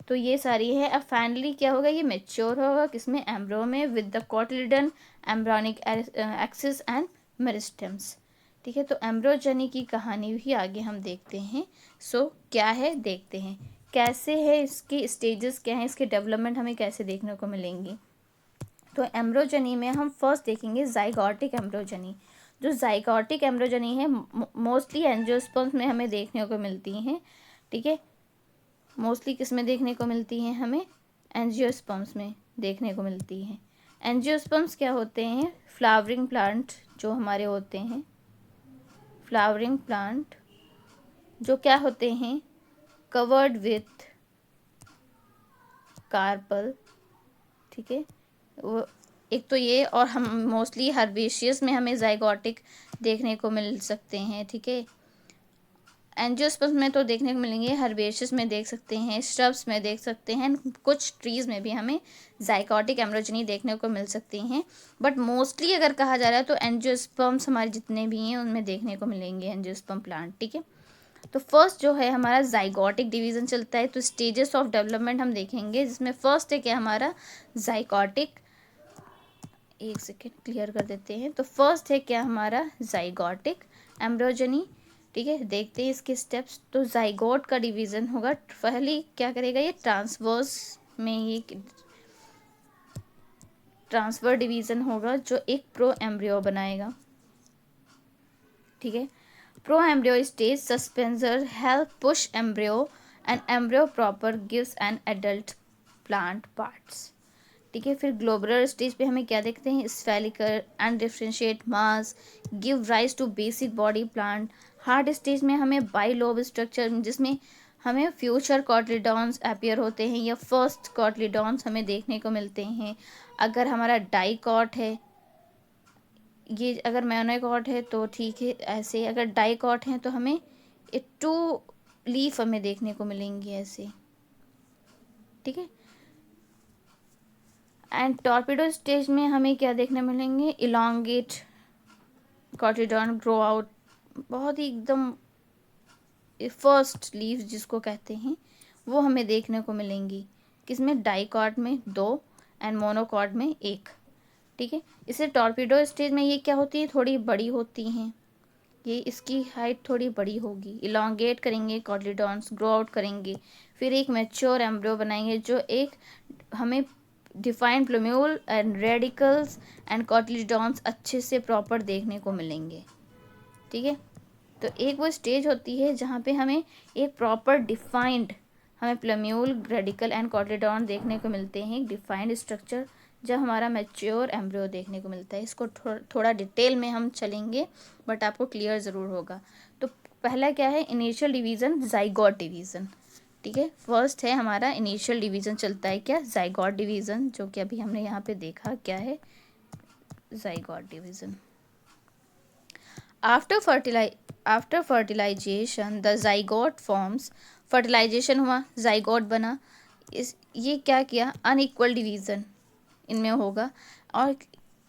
Speaker 1: तो ये सारी है। अब फाइनली क्या होगा, ये मेच्योर होगा किसमें, एम्ब्रियो में, with the cotyledon embryonic axis and meristems, ठीक है। तो एम्ब्रियोजेनी की कहानी भी आगे हम देखते हैं। सो क्या है, देखते हैं कैसे है, इसके स्टेजेस क्या हैं, इसके डेवलपमेंट हमें कैसे देखने को मिलेंगी। तो एम्ब्रियोजेनी में हम फर्स्ट देखेंगे जाइगोटिक एम्ब्रियोजेनी। जो जाइगोटिक एम्ब्रियोजेनी है मोस्टली एंजियोस्पर्म्स में हमें देखने को मिलती हैं, ठीक है। मोस्टली किस में देखने को मिलती हैं, हमें एंजियोस्पर्म्स में देखने को मिलती हैं। एंजियोस्पर्म्स क्या होते हैं, फ्लावरिंग प्लांट जो हमारे होते हैं, फ्लावरिंग प्लांट जो क्या होते हैं, कवर्ड विथ कार्पल, ठीक है। वो एक तो ये, और हम मोस्टली हर्बेशियस में हमें जाइगोटिक देखने को मिल सकते हैं, ठीक है। एंजियोस्पर्म्स में तो देखने को मिलेंगे, हर्बेशियस में देख सकते हैं, श्रब्स में देख सकते हैं, कुछ ट्रीज़ में भी हमें जाइगोटिक एम्ब्रियोजेनी देखने को मिल सकती हैं। बट मोस्टली अगर कहा जा रहा है तो एंजियोस्पर्म्स हमारे जितने भी हैं उनमें देखने को मिलेंगे एंजियोस्पर्म प्लांट, ठीक है। तो फर्स्ट जो है हमारा जाइगोटिक डिवीज़न चलता है, तो स्टेजेस ऑफ डेवलपमेंट हम देखेंगे, जिसमें फर्स्ट है क्या हमारा जाइगोटिक, एक सेकेंड क्लियर कर देते हैं। तो फर्स्ट है क्या हमारा जाइगोटिक एम्ब्रियोजेनी, ठीक है। देखते हैं इसके स्टेप्स। तो जाइगोट का डिवीज़न होगा, पहले क्या करेगा, ये ट्रांसवर्स में ये ट्रांसफर डिवीज़न होगा जो एक प्रो एम्ब्रियो बनाएगा, ठीक है। Pro embryo stage suspensor help push embryo and embryo proper gives an adult plant parts, ठीक है। फिर ग्लोबुलर स्टेज पे हमें क्या देखते हैं, spherical and differentiate mass give rise to basic body plant. Heart stage में हमें बाइलोब स्ट्रक्चर, जिसमें हमें फ्यूचर कॉटलीडॉन्स अपीयर होते हैं या फर्स्ट कॉटलीडॉन्स हमें देखने को मिलते हैं। अगर हमारा डाइकॉट है, ये अगर मोनोकॉट है तो ठीक है, ऐसे अगर डाइकॉट है तो हमें टू लीफ हमें देखने को मिलेंगी ऐसे, ठीक है। एंड टॉर्पेडो स्टेज में हमें क्या देखने मिलेंगे, इलोंगेट कॉटिडॉन ग्रो आउट, बहुत ही एकदम फर्स्ट लीव जिसको कहते हैं वो हमें देखने को मिलेंगी। किसमें, डाइकॉट में 2 एंड मोनोकॉट में 1, ठीक है। इसे टॉर्पेडो स्टेज में ये क्या होती है, थोड़ी बड़ी होती हैं, ये इसकी हाइट थोड़ी बड़ी होगी, इलोंगेट करेंगे कॉटिडॉन्स, ग्रो आउट करेंगे, फिर एक मैच्योर एम्ब्रियो बनाएंगे जो एक हमें defined plumule and radicals and cotyledons अच्छे से प्रॉपर देखने को मिलेंगे, ठीक है। तो एक वो स्टेज होती है जहाँ पे हमें एक प्रॉपर डिफाइंड हमें प्लम्यूल, रेडिकल एंड कॉटिलिडॉन देखने को मिलते हैं, एक डिफाइंड स्ट्रक्चर जब हमारा मैच्योर एम्ब्रियो देखने को मिलता है। इसको थोड़ा डिटेल में हम चलेंगे बट आपको क्लियर ज़रूर होगा। तो पहला क्या है, इनिशियल डिवीज़न, ज़ाइगोट डिवीज़न, ठीक है। फर्स्ट है हमारा इनिशियल डिवीज़न चलता है क्या, ज़ाइगोट डिवीज़न, जो कि अभी हमने यहाँ पे देखा क्या है, zygote division. After fertilization the zygote forms, fertilization हुआ, ज़ाइगोट बना, ये क्या किया, अनइक्वल डिवीज़न इनमें होगा और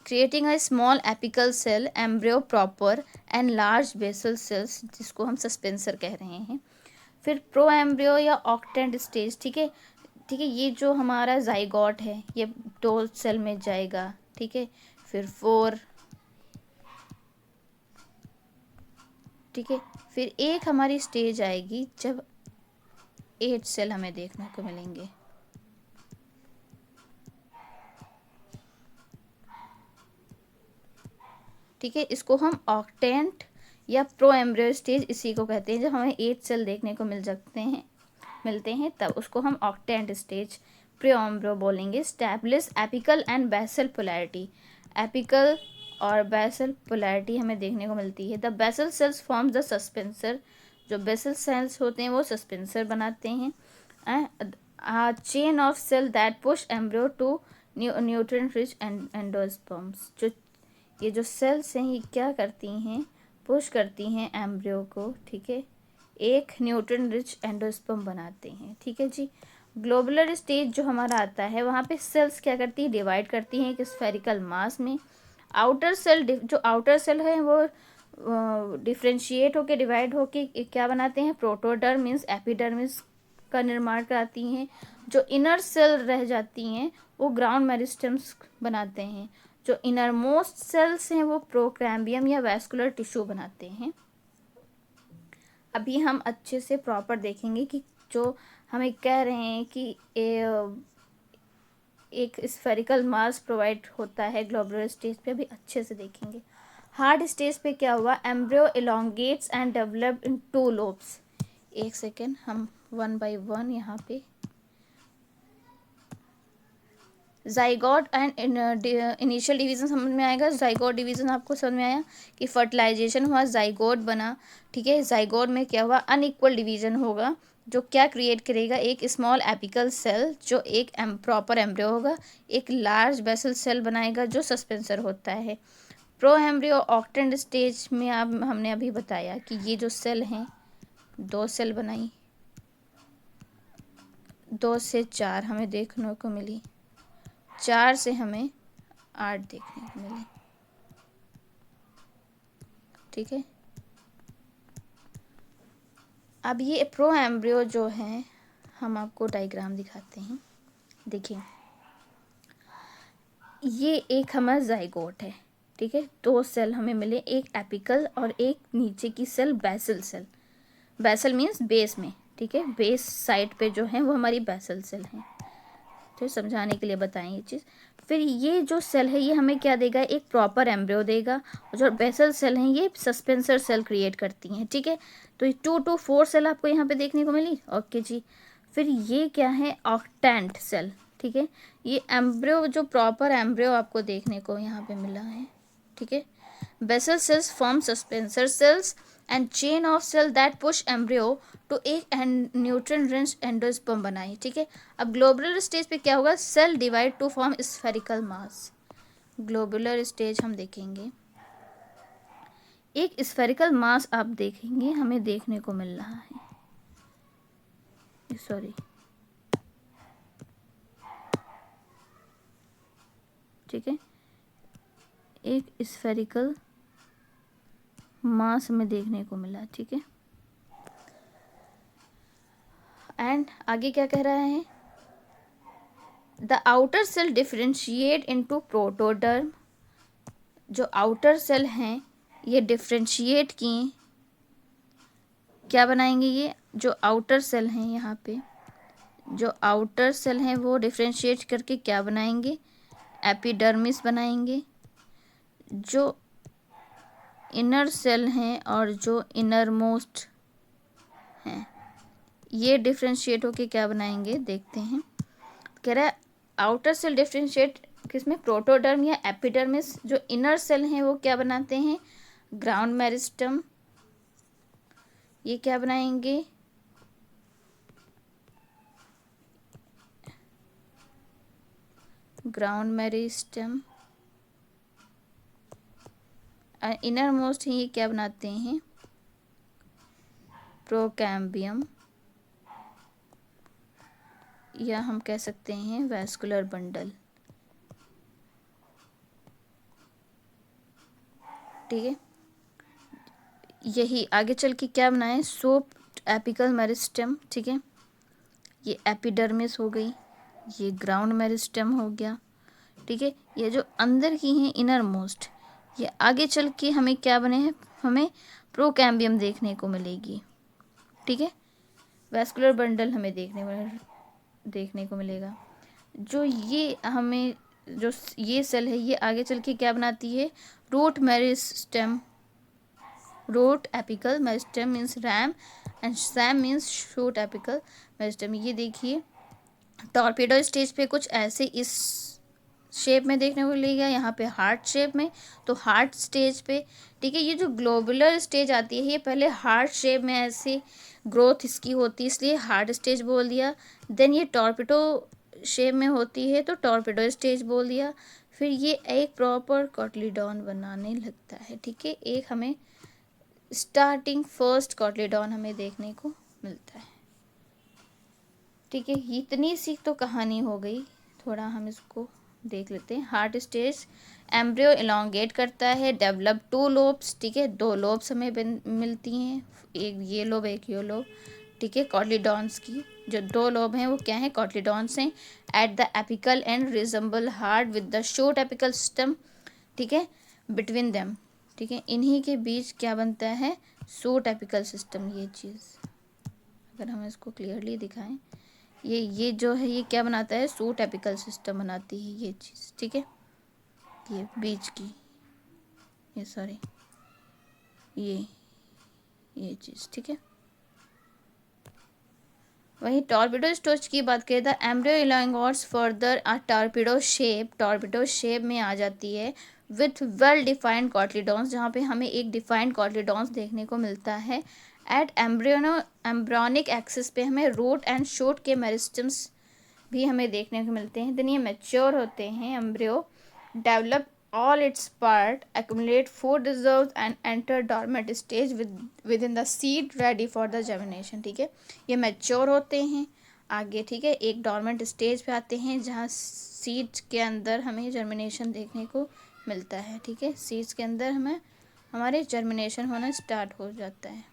Speaker 1: creating a small apical cell, embryo proper and large basal cells जिसको हम सस्पेंसर कह रहे हैं। फिर प्रो एम्ब्रियो या ऑक्टेंट स्टेज, ठीक है, ठीक है। ये जो हमारा ज़ाइगोट है ये 2 सेल में जाएगा, ठीक है, फिर 4, ठीक है, फिर एक हमारी स्टेज आएगी जब 8 सेल हमें देखने को मिलेंगे, ठीक है। इसको हम ऑक्टेंट या प्रो एम्ब्रियो स्टेज इसी को कहते हैं। जब हमें 8 सेल देखने को मिलते हैं तब उसको हम ऑक्टेंट स्टेज, प्रो एम्ब्रियो बोलेंगे। Establish apical and basal polarity, apical और बेसल पोलैरिटी हमें देखने को मिलती है। The basal cells form the suspensor, जो बेसल सेल्स होते हैं वो सस्पेंसर बनाते हैं। Chain of cell that push embryo to nutrient rich endosperms, जो ये जो सेल्स हैं ये क्या करती हैं, पुश करती हैं एम्ब्रियो को, ठीक है, एक न्यूट्रिएंट रिच एंडोस्पर्म बनाते हैं, ठीक है जी। ग्लोबुलर स्टेज जो हमारा आता है वहाँ पे सेल्स क्या करती है, डिवाइड करती हैं एक स्फेरिकल मास में। आउटर सेल, जो आउटर सेल है वो डिफ्रेंशिएट होके, डिवाइड होके क्या बनाते हैं, प्रोटोडर्म मीन्स एपिडर्मिस का निर्माण कराती हैं। जो इनर सेल रह जाती हैं वो ग्राउंड मेरिस्टेम्स बनाते हैं। जो इनर मोस्ट सेल्स हैं वो प्रोकैम्बियम या वैस्कुलर टिश्यू बनाते हैं। अभी हम अच्छे से प्रॉपर देखेंगे कि जो हमें कह रहे हैं कि एक स्फेरिकल मास प्रोवाइड होता है ग्लोबुलर स्टेज पे, भी अच्छे से देखेंगे। हार्ड स्टेज पे क्या हुआ, embryo elongates and developed in 2 lobes. एक सेकेंड, हम 1 बाय 1 यहाँ पे ज़ाइगोट एंड इनिशियल डिवीज़न समझ में आएगा। ज़ाइगोट डिवीज़न आपको समझ में आया कि फर्टिलाइजेशन हुआ, ज़ाइगोट बना, ठीक है। ज़ाइगोट में क्या हुआ, अनइक्वल डिवीज़न होगा जो क्या क्रिएट करेगा, एक स्मॉल एपिकल सेल जो एक प्रॉपर एम्ब्रियो होगा, एक लार्ज बेसल सेल बनाएगा जो सस्पेंसर होता है। प्रो एम्ब्रियो ऑक्टेंट स्टेज में अब हमने अभी बताया कि ये जो सेल हैं 2 सेल बनाई, 2 से 4 हमें देखने को मिली, 4 से हमें 8 देखने को मिली, ठीक है। अब ये प्रो एम्ब्रियो जो है हम आपको डायग्राम दिखाते हैं, देखिए ये एक हमारा ज़ाइगोट है, ठीक है। 2 सेल हमें मिले, एक एपिकल और एक नीचे की cell basal cell, basal means base में, ठीक है, बेस साइड पे जो है वो हमारी बेसल सेल हैं, तो समझाने के लिए बताएं ये चीज़। फिर ये जो सेल है ये हमें क्या देगा, एक प्रॉपर एम्ब्रियो देगा, और जो बेसल सेल हैं ये सस्पेंसर सेल क्रिएट करती हैं, ठीक है। तो ये 2 to 4 सेल आपको यहाँ पे देखने को मिली, ओके जी। फिर ये क्या है, ऑक्टेंट सेल, ठीक है। ये एम्ब्रियो, जो प्रॉपर एम्ब्रियो आपको देखने को यहाँ पे मिला है, ठीक है। Basal cells form suspensor cells and chain of cell that push embryo to एक न्यूट्रिएंट रिच एंडोस्पर्म बनाए, ठीक है। अब ग्लोबुलर स्टेज पे क्या होगा, cell divide to form spherical mass. Globular stage हम देखेंगे, एक स्फेरिकल मास आप देखेंगे हमें देखने को मिल रहा है, सॉरी, ठीक है, एक स्फेरिकल मास हमें देखने को मिला, ठीक है। एंड आगे क्या कह रहा है, the outer cell differentiate into protoderm. जो आउटर सेल हैं ये डिफरेंशिएट किए, क्या बनाएंगे, ये जो आउटर सेल हैं, यहाँ पे जो आउटर सेल हैं वो डिफरेंशिएट करके क्या बनाएंगे, एपिडर्मिस बनाएंगे। जो इनर सेल हैं और जो इनर मोस्ट हैं ये डिफरेंशिएट होके क्या बनाएंगे, देखते हैं। कह रहा है आउटर सेल डिफरेंशिएट किसमें, प्रोटोडर्म या एपिडर्मिस। जो इनर सेल हैं वो क्या बनाते हैं, ग्राउंड मेरिस्टम, ये क्या बनाएंगे, ग्राउंड मेरिस्टम। इनर मोस्ट ही ये क्या बनाते हैं, प्रोकैम्बियम, या हम कह सकते हैं वैस्कुलर बंडल, ठीक है। यही आगे चल के क्या बनाए, सोप एपिकल मेरिस्टम, ठीक है। ये एपिडर्मिस हो गई, ये ग्राउंड मेरिस्टम हो गया, ठीक है। ये जो अंदर की हैं इनर मोस्ट, ये आगे चल के हमें क्या बने हैं, हमें प्रोकैम्बियम देखने को मिलेगी, ठीक है। वैस्कुलर बंडल हमें देखने को मिलेगा। जो ये हमें जो ये सेल है ये आगे चल के क्या बनाती है, root meristem, root apical meristem means RAM and SAM means shoot apical meristem. ये देखिए टॉर्पेडो स्टेज पे कुछ ऐसे इस शेप में देखने को मिलेगा, यहाँ पे हार्ट शेप में, तो हार्ट स्टेज पे, ठीक है। ये जो ग्लोबुलर स्टेज आती है ये पहले हार्ट शेप में ऐसे ग्रोथ इसकी होती है इसलिए हार्ट स्टेज बोल दिया, देन ये टॉर्पेडो शेप में होती है तो टॉर्पेडो स्टेज बोल दिया, फिर ये एक प्रॉपर कॉटलीडॉन बनाने लगता है, ठीक है। एक हमें स्टार्टिंग फर्स्ट कॉटलीडॉन हमें देखने को मिलता है, ठीक है। इतनी सी तो कहानी हो गई, थोड़ा हम इसको देख लेते हैं। हार्ट स्टेज, एम्ब्रियो इलोंगेट करता है, डेवलप 2 लोब्स, ठीक है, 2 लोब्स हमें मिलती हैं, एक ये लोब एक ये लोब, ठीक है। कॉटलीडॉन्स की जो 2 लोब हैं वो क्या हैं, कॉटलीडॉन्स हैं। At the apical and resemble heart with the short apical system, ठीक है, बिटवीन देम, ठीक है। इन्हीं के बीच क्या बनता है, शॉर्ट एपिकल सिस्टम। ये चीज़ अगर हम इसको क्लियरली दिखाएं, ये जो है ये क्या बनाता है, शूट एपिकल सिस्टम बनाती है ये चीज़, ठीक है। ये बीच की, ये सॉरी ये चीज़, ठीक है। वहीं टॉर्पेडो स्टोच की बात करें तो एम्ब्रियो इलोंगेट्स फर्दर आ टॉर्पेडो शेप में आ जाती है विथ वेल डिफाइंड कॉटलीडॉन्स, जहाँ पे हमें एक डिफाइंड कॉटलीडॉन्स देखने को मिलता है। एट एम्ब्रियोनिक एक्सिस पे हमें रूट एंड शूट के मेरिस्टम्स भी हमें देखने को मिलते हैं। दिन ये मैच्योर होते हैं, embryo develop all its part, accumulate food reserves and enter dormant stage within the seed ready for the germination, ठीक है। ये मैच्योर होते हैं आगे, ठीक है, एक डॉर्मेंट स्टेज पे आते हैं जहाँ सीड के अंदर हमें जर्मिनेशन देखने को मिलता है, ठीक है। सीड्स के अंदर हमें हमारे जर्मिनेशन होना स्टार्ट हो जाता है।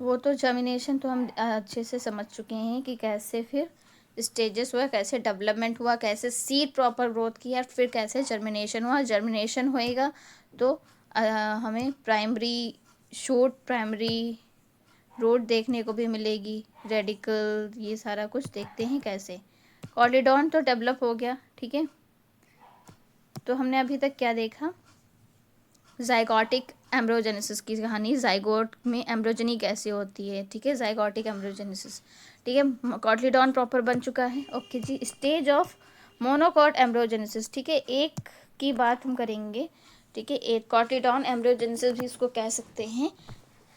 Speaker 1: वो तो जर्मिनेशन तो हम अच्छे से समझ चुके हैं कि कैसे फिर स्टेजेस हुआ, कैसे डेवलपमेंट हुआ, कैसे सीड प्रॉपर ग्रोथ किया, फिर कैसे जर्मिनेशन हुआ। जर्मिनेशन होएगा तो हमें प्राइमरी शूट, प्राइमरी रूट देखने को भी मिलेगी, रेडिकल, ये सारा कुछ देखते हैं कैसे। कॉटलीडॉन तो डेवलप हो गया, ठीक है। तो हमने अभी तक क्या देखा, जाइगोटिक एम्ब्रोजेनेसिस की कहानी, जाइगोट में एम्ब्रोजनी कैसे होती है, ठीक है, जाइगोटिक एम्ब्रोजेनेसिस, ठीक है। कॉटलीडॉन प्रॉपर बन चुका है, ओके जी। स्टेज ऑफ मोनोकॉट एम्ब्रोजेनेसिस, ठीक है। एक की बात हम करेंगे ठीक है, एक कॉटिडॉन एम्ब्रियोजेनेसिस भी इसको कह सकते हैं।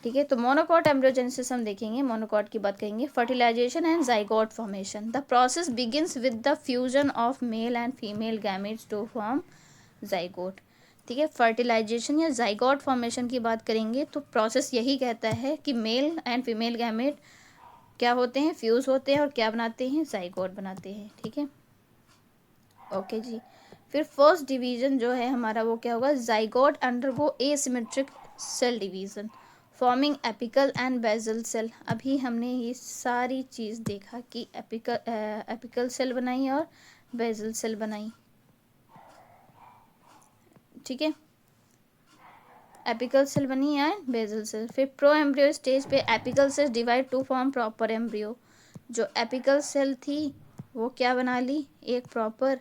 Speaker 1: ठीक है, तो मोनोकॉट एम्ब्रियोजेनेसिस हम देखेंगे, मोनोकॉट की बात करेंगे। Fertilization and zygote formation, the process begins with the fusion of male and female gametes to form zygote. ठीक है, फर्टिलाइजेशन या जाइगोट फॉर्मेशन की बात करेंगे तो प्रोसेस यही कहता है कि मेल एंड फीमेल गैमेट क्या होते हैं, फ्यूज होते हैं और क्या बनाते हैं, जाइगोट बनाते हैं। ठीक है, ओके जी। फिर फर्स्ट डिवीजन जो है हमारा वो क्या होगा, zygote undergo asymmetric cell division forming apical and basal cell. अभी हमने ये सारी चीज़ देखा कि एपिकल सेल बनाई और बेसल सेल बनाई। ठीक है, एपिकल सेल बनी है, बेसल सेल। फिर प्रो एम्ब्रियो स्टेज पे apical cell divide to form proper embryo. जो एपिकल सेल थी वो क्या बना ली, एक प्रॉपर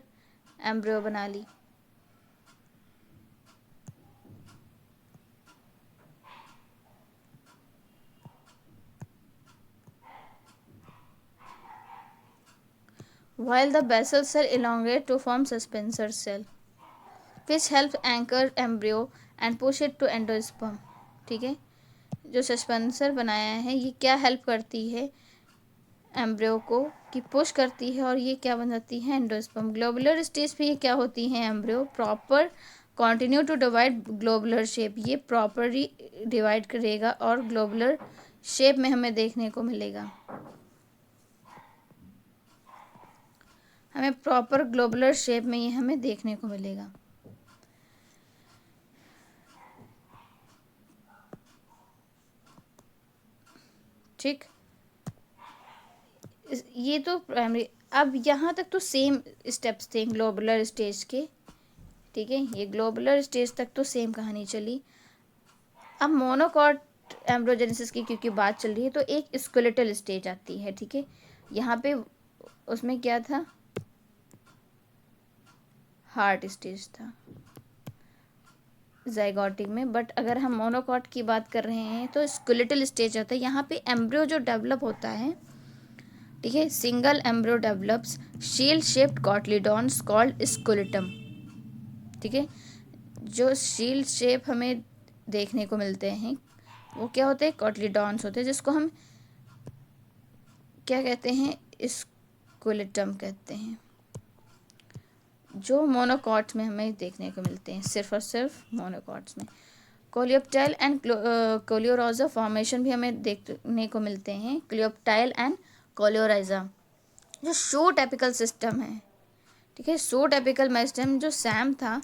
Speaker 1: एम्ब्रियो बना ली। while the basal cell elongate to form suspensor cell which helps anchor embryo and push it to endosperm। ठीक है, जो सस्पेंसर बनाया है ये क्या हेल्प करती है एम्ब्रियो को, कि पुश करती है और ये क्या बनाती है, एंडोस्पर्म। ग्लोबुलर स्टेज पे ये क्या होती है, embryo proper continue to divide globular shape, ये प्रॉपरली डिवाइड करेगा और ग्लोबुलर शेप में हमें देखने को मिलेगा, हमें प्रॉपर ग्लोबुलर शेप में ये हमें देखने को मिलेगा। ठीक, ये तो प्राइमरी। अब यहाँ तक तो सेम स्टेप्स थे ग्लोबुलर स्टेज के। ठीक है, ये ग्लोबुलर स्टेज तक तो सेम कहानी चली। अब मोनोकॉट एम्ब्रोजेनेसिस की क्योंकि बात चल रही है तो एक स्केलेटल स्टेज आती है। ठीक है, यहाँ पे उसमें क्या था, हार्ट स्टेज था जाइगोटिक में। बट अगर हम मोनोकॉट की बात कर रहे हैं तो स्केलेटल स्टेज आता है। यहाँ पे एम्ब्रियो जो डेवलप होता है, ठीक है, single embryo develops shield shaped cotyledons called scutellum. ठीक है, जो शील्ड शेप हमें देखने को मिलते हैं वो क्या होते हैं, कॉटलीडॉन्स होते हैं, जिसको हम क्या कहते हैं, स्केलेटम कहते हैं, जो मोनोकॉट में हमें देखने को मिलते हैं, सिर्फ और सिर्फ मोनोकॉट्स में। कोलियोप्टाइल एंड कोलियोराइजा फॉर्मेशन भी हमें देखने को मिलते हैं। कोलियोप्टाइल एंड कोलियोराइजा जो शूट एपिकल सिस्टम है। ठीक है, शूट एपिकल मेरिस्टेम जो सैम था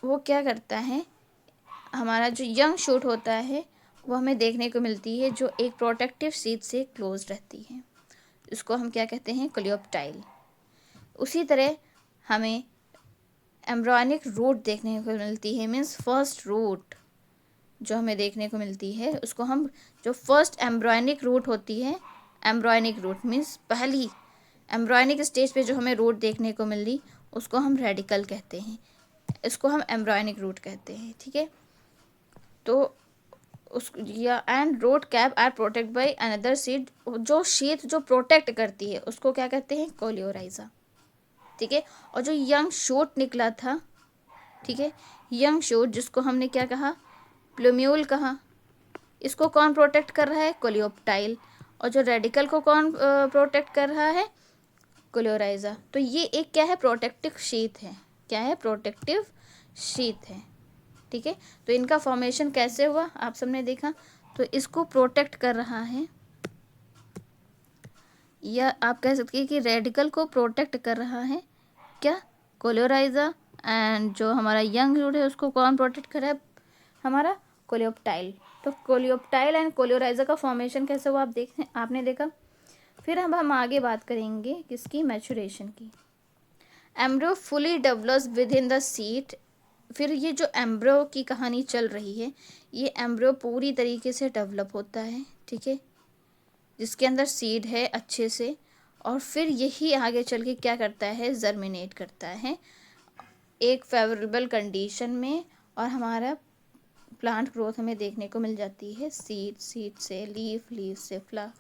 Speaker 1: वो क्या करता है, हमारा जो यंग शूट होता है वो हमें देखने को मिलती है, जो एक प्रोटेक्टिव शीट से क्लोज रहती है, इसको हम क्या कहते हैं, कोलियोप्टाइल। उसी तरह हमें एम्ब्रॉयनिक रूट देखने को मिलती है, मीन्स फर्स्ट रूट जो हमें देखने को मिलती है उसको हम, जो फर्स्ट एम्ब्रॉयनिक रूट होती है, एम्ब्रॉयनिक रूट मीन्स पहली एम्ब्रॉयनिक स्टेज पे जो हमें रूट देखने को मिली उसको हम रेडिकल कहते हैं, इसको हम एम्ब्रॉयनिक रूट कहते हैं। ठीक है, तो उस या and root cap are protect by another seed, जो शीट जो प्रोटेक्ट करती है उसको क्या कहते हैं, कोलियोराइजा। ठीक है, और जो यंग शूट निकला था, ठीक है, यंग शूट जिसको हमने क्या कहा, प्लूम्यूल कहा, इसको कौन प्रोटेक्ट कर रहा है, कोलियोप्टाइल। और जो रेडिकल को कौन प्रोटेक्ट कर रहा है, कोलियोराइजा। तो ये एक क्या है, प्रोटेक्टिव शीथ है, क्या है, प्रोटेक्टिव शीथ है। ठीक है, तो इनका फॉर्मेशन कैसे हुआ आप सबने देखा, तो इसको प्रोटेक्ट कर रहा है, या आप कह सकते हैं कि रेडिकल को प्रोटेक्ट कर रहा है क्या, कोलियोराइजा। एंड जो हमारा यंग शूट है उसको कौन प्रोटेक्ट कर रहा है, हमारा कोलियोप्टाइल। तो कोलियोप्टाइल एंड कोलियोराइजा का फॉर्मेशन कैसे हुआ आपने देखा। फिर अब हम आगे बात करेंगे किसकी, मैचुरेशन की। Embryo fully develops with in the seat. फिर ये जो एम्ब्रियो की कहानी चल रही है, ये एम्ब्रियो पूरी तरीके से डेवलप होता है, ठीक है, जिसके अंदर सीड है अच्छे से, और फिर यही आगे चल के क्या करता है, जर्मिनेट करता है एक फेवरेबल कंडीशन में, और हमारा प्लांट ग्रोथ हमें देखने को मिल जाती है, सीड, सीड से लीफ, लीफ से फ्लावर।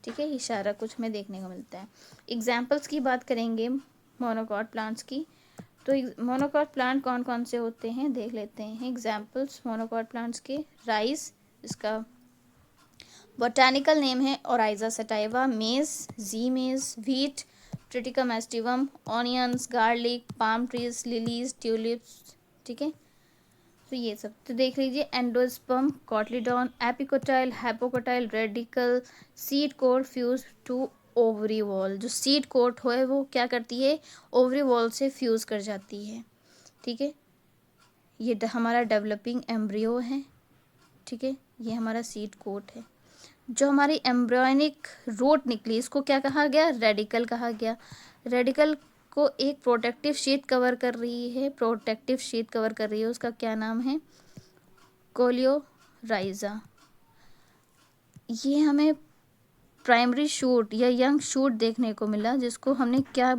Speaker 1: ठीक है, ये सारा कुछ हमें देखने को मिलता है। एग्जाम्पल्स की बात करेंगे मोनोकॉट प्लांट्स की, तो मोनोकॉट प्लांट कौन कौन से होते हैं देख लेते हैं एग्जाम्पल्स मोनोकॉट प्लांट्स के। राइस, इसका बोटानिकल नेम है Oryza sativa. Maize, Zea mays. Wheat, Triticum aestivum. Onions, garlic, palm trees, lilies, tulips. ठीक है, तो ये सब तो देख लीजिए। Endosperm, cotyledon, epicotyl, hypocotyl, radicle, seed coat fuse to ovary wall. जो सीड कोट है वो क्या करती है, ओवरी वॉल से फ्यूज कर जाती है। ठीक है, ये हमारा डेवलपिंग एम्ब्रियो है। ठीक है, ये हमारा सीड कोट है। जो हमारी एम्ब्रियोनिक रूट निकली इसको क्या कहा गया, रेडिकल कहा गया। रेडिकल को एक प्रोटेक्टिव शीट कवर कर रही है, प्रोटेक्टिव शीट कवर कर रही है, उसका क्या नाम है, कोलियोराइजा। ये हमें प्राइमरी शूट या यंग शूट देखने को मिला, जिसको हमने क्या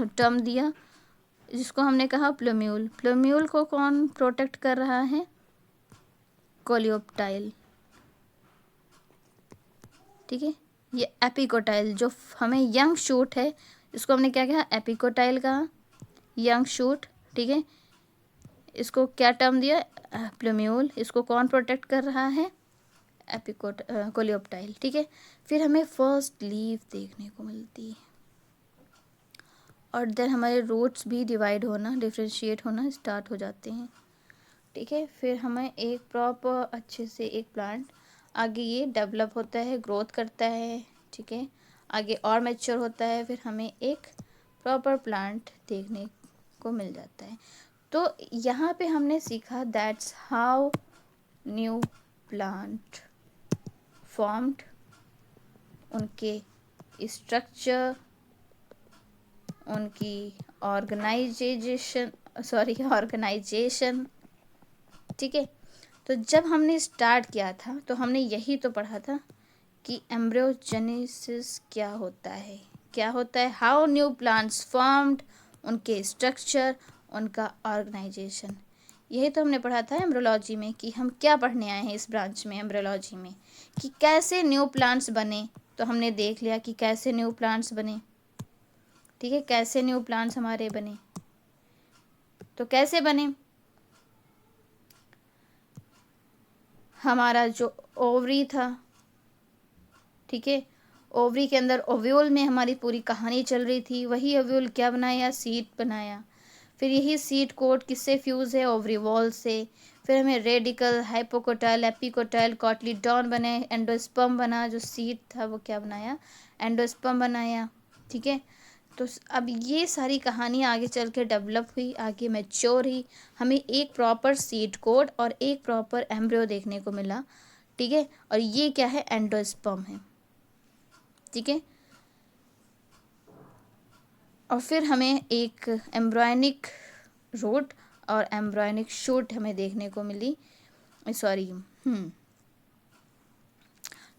Speaker 1: टर्म दिया, जिसको हमने कहा प्लूम्यूल। प्लूम्यूल को कौन प्रोटेक्ट कर रहा है, कोलियोप्टाइल। ठीक है, ये एपिकोटाइल जो हमें यंग शूट है, इसको हमने क्या कहा, एपिकोटाइल कहा, यंग शूट। ठीक है, इसको क्या टर्म दिया, प्लूम्यूल। इसको कौन प्रोटेक्ट कर रहा है, कोलियोप्टाइल। ठीक है, फिर हमें फर्स्ट लीफ देखने को मिलती है और देन हमारे रूट्स भी डिवाइड होना, डिफ्रेंशिएट होना स्टार्ट हो जाते हैं। ठीक है, फिर हमें एक प्रॉपर अच्छे से एक प्लांट आगे ये डेवलप होता है, ग्रोथ करता है। ठीक है, आगे और मैच्योर होता है, फिर हमें एक प्रॉपर प्लांट देखने को मिल जाता है। तो यहाँ पे हमने सीखा that's how new plant formed, उनके स्ट्रक्चर, उनकी ऑर्गेनाइजेशन। ठीक है, तो जब हमने स्टार्ट किया था तो हमने यही तो पढ़ा था कि एम्ब्रियोजेनेसिस क्या होता है, क्या होता है, हाउ न्यू प्लांट्स फॉर्म्ड, उनके स्ट्रक्चर, उनका ऑर्गेनाइजेशन। यही तो हमने पढ़ा था एम्ब्रियोलॉजी में, कि हम क्या पढ़ने आए हैं इस ब्रांच में एम्ब्रियोलॉजी में, कि कैसे न्यू प्लांट्स बने। तो हमने देख लिया कि कैसे न्यू प्लांट्स बने। ठीक है, कैसे न्यू प्लांट्स हमारे बने, तो कैसे बने, हमारा जो ओवरी था, ठीक है, ओवरी के अंदर ओव्यूल में हमारी पूरी कहानी चल रही थी, वही ओव्यूल क्या बनाया, सीड बनाया। फिर यही सीड कोट किससे फ्यूज़ है, ओवरी वॉल से। फिर हमें रेडिकल, हाइपोकोटाइल, एपिकोटाइल, कॉटलीडॉन बने, एंडोस्पर्म बना, जो सीड था वो क्या बनाया, एंडोस्पर्म बनाया। ठीक है, तो अब ये सारी कहानी आगे चल के डेवलप हुई, आगे मैच्योर हुई, हमें एक प्रॉपर सीड कोड और एक प्रॉपर एम्ब्रियो देखने को मिला। ठीक है, और ये क्या है, एंडोस्पर्म है। ठीक है, और फिर हमें एक एम्ब्रायनिक रूट और एम्ब्रायनिक शूट हमें देखने को मिली, सॉरी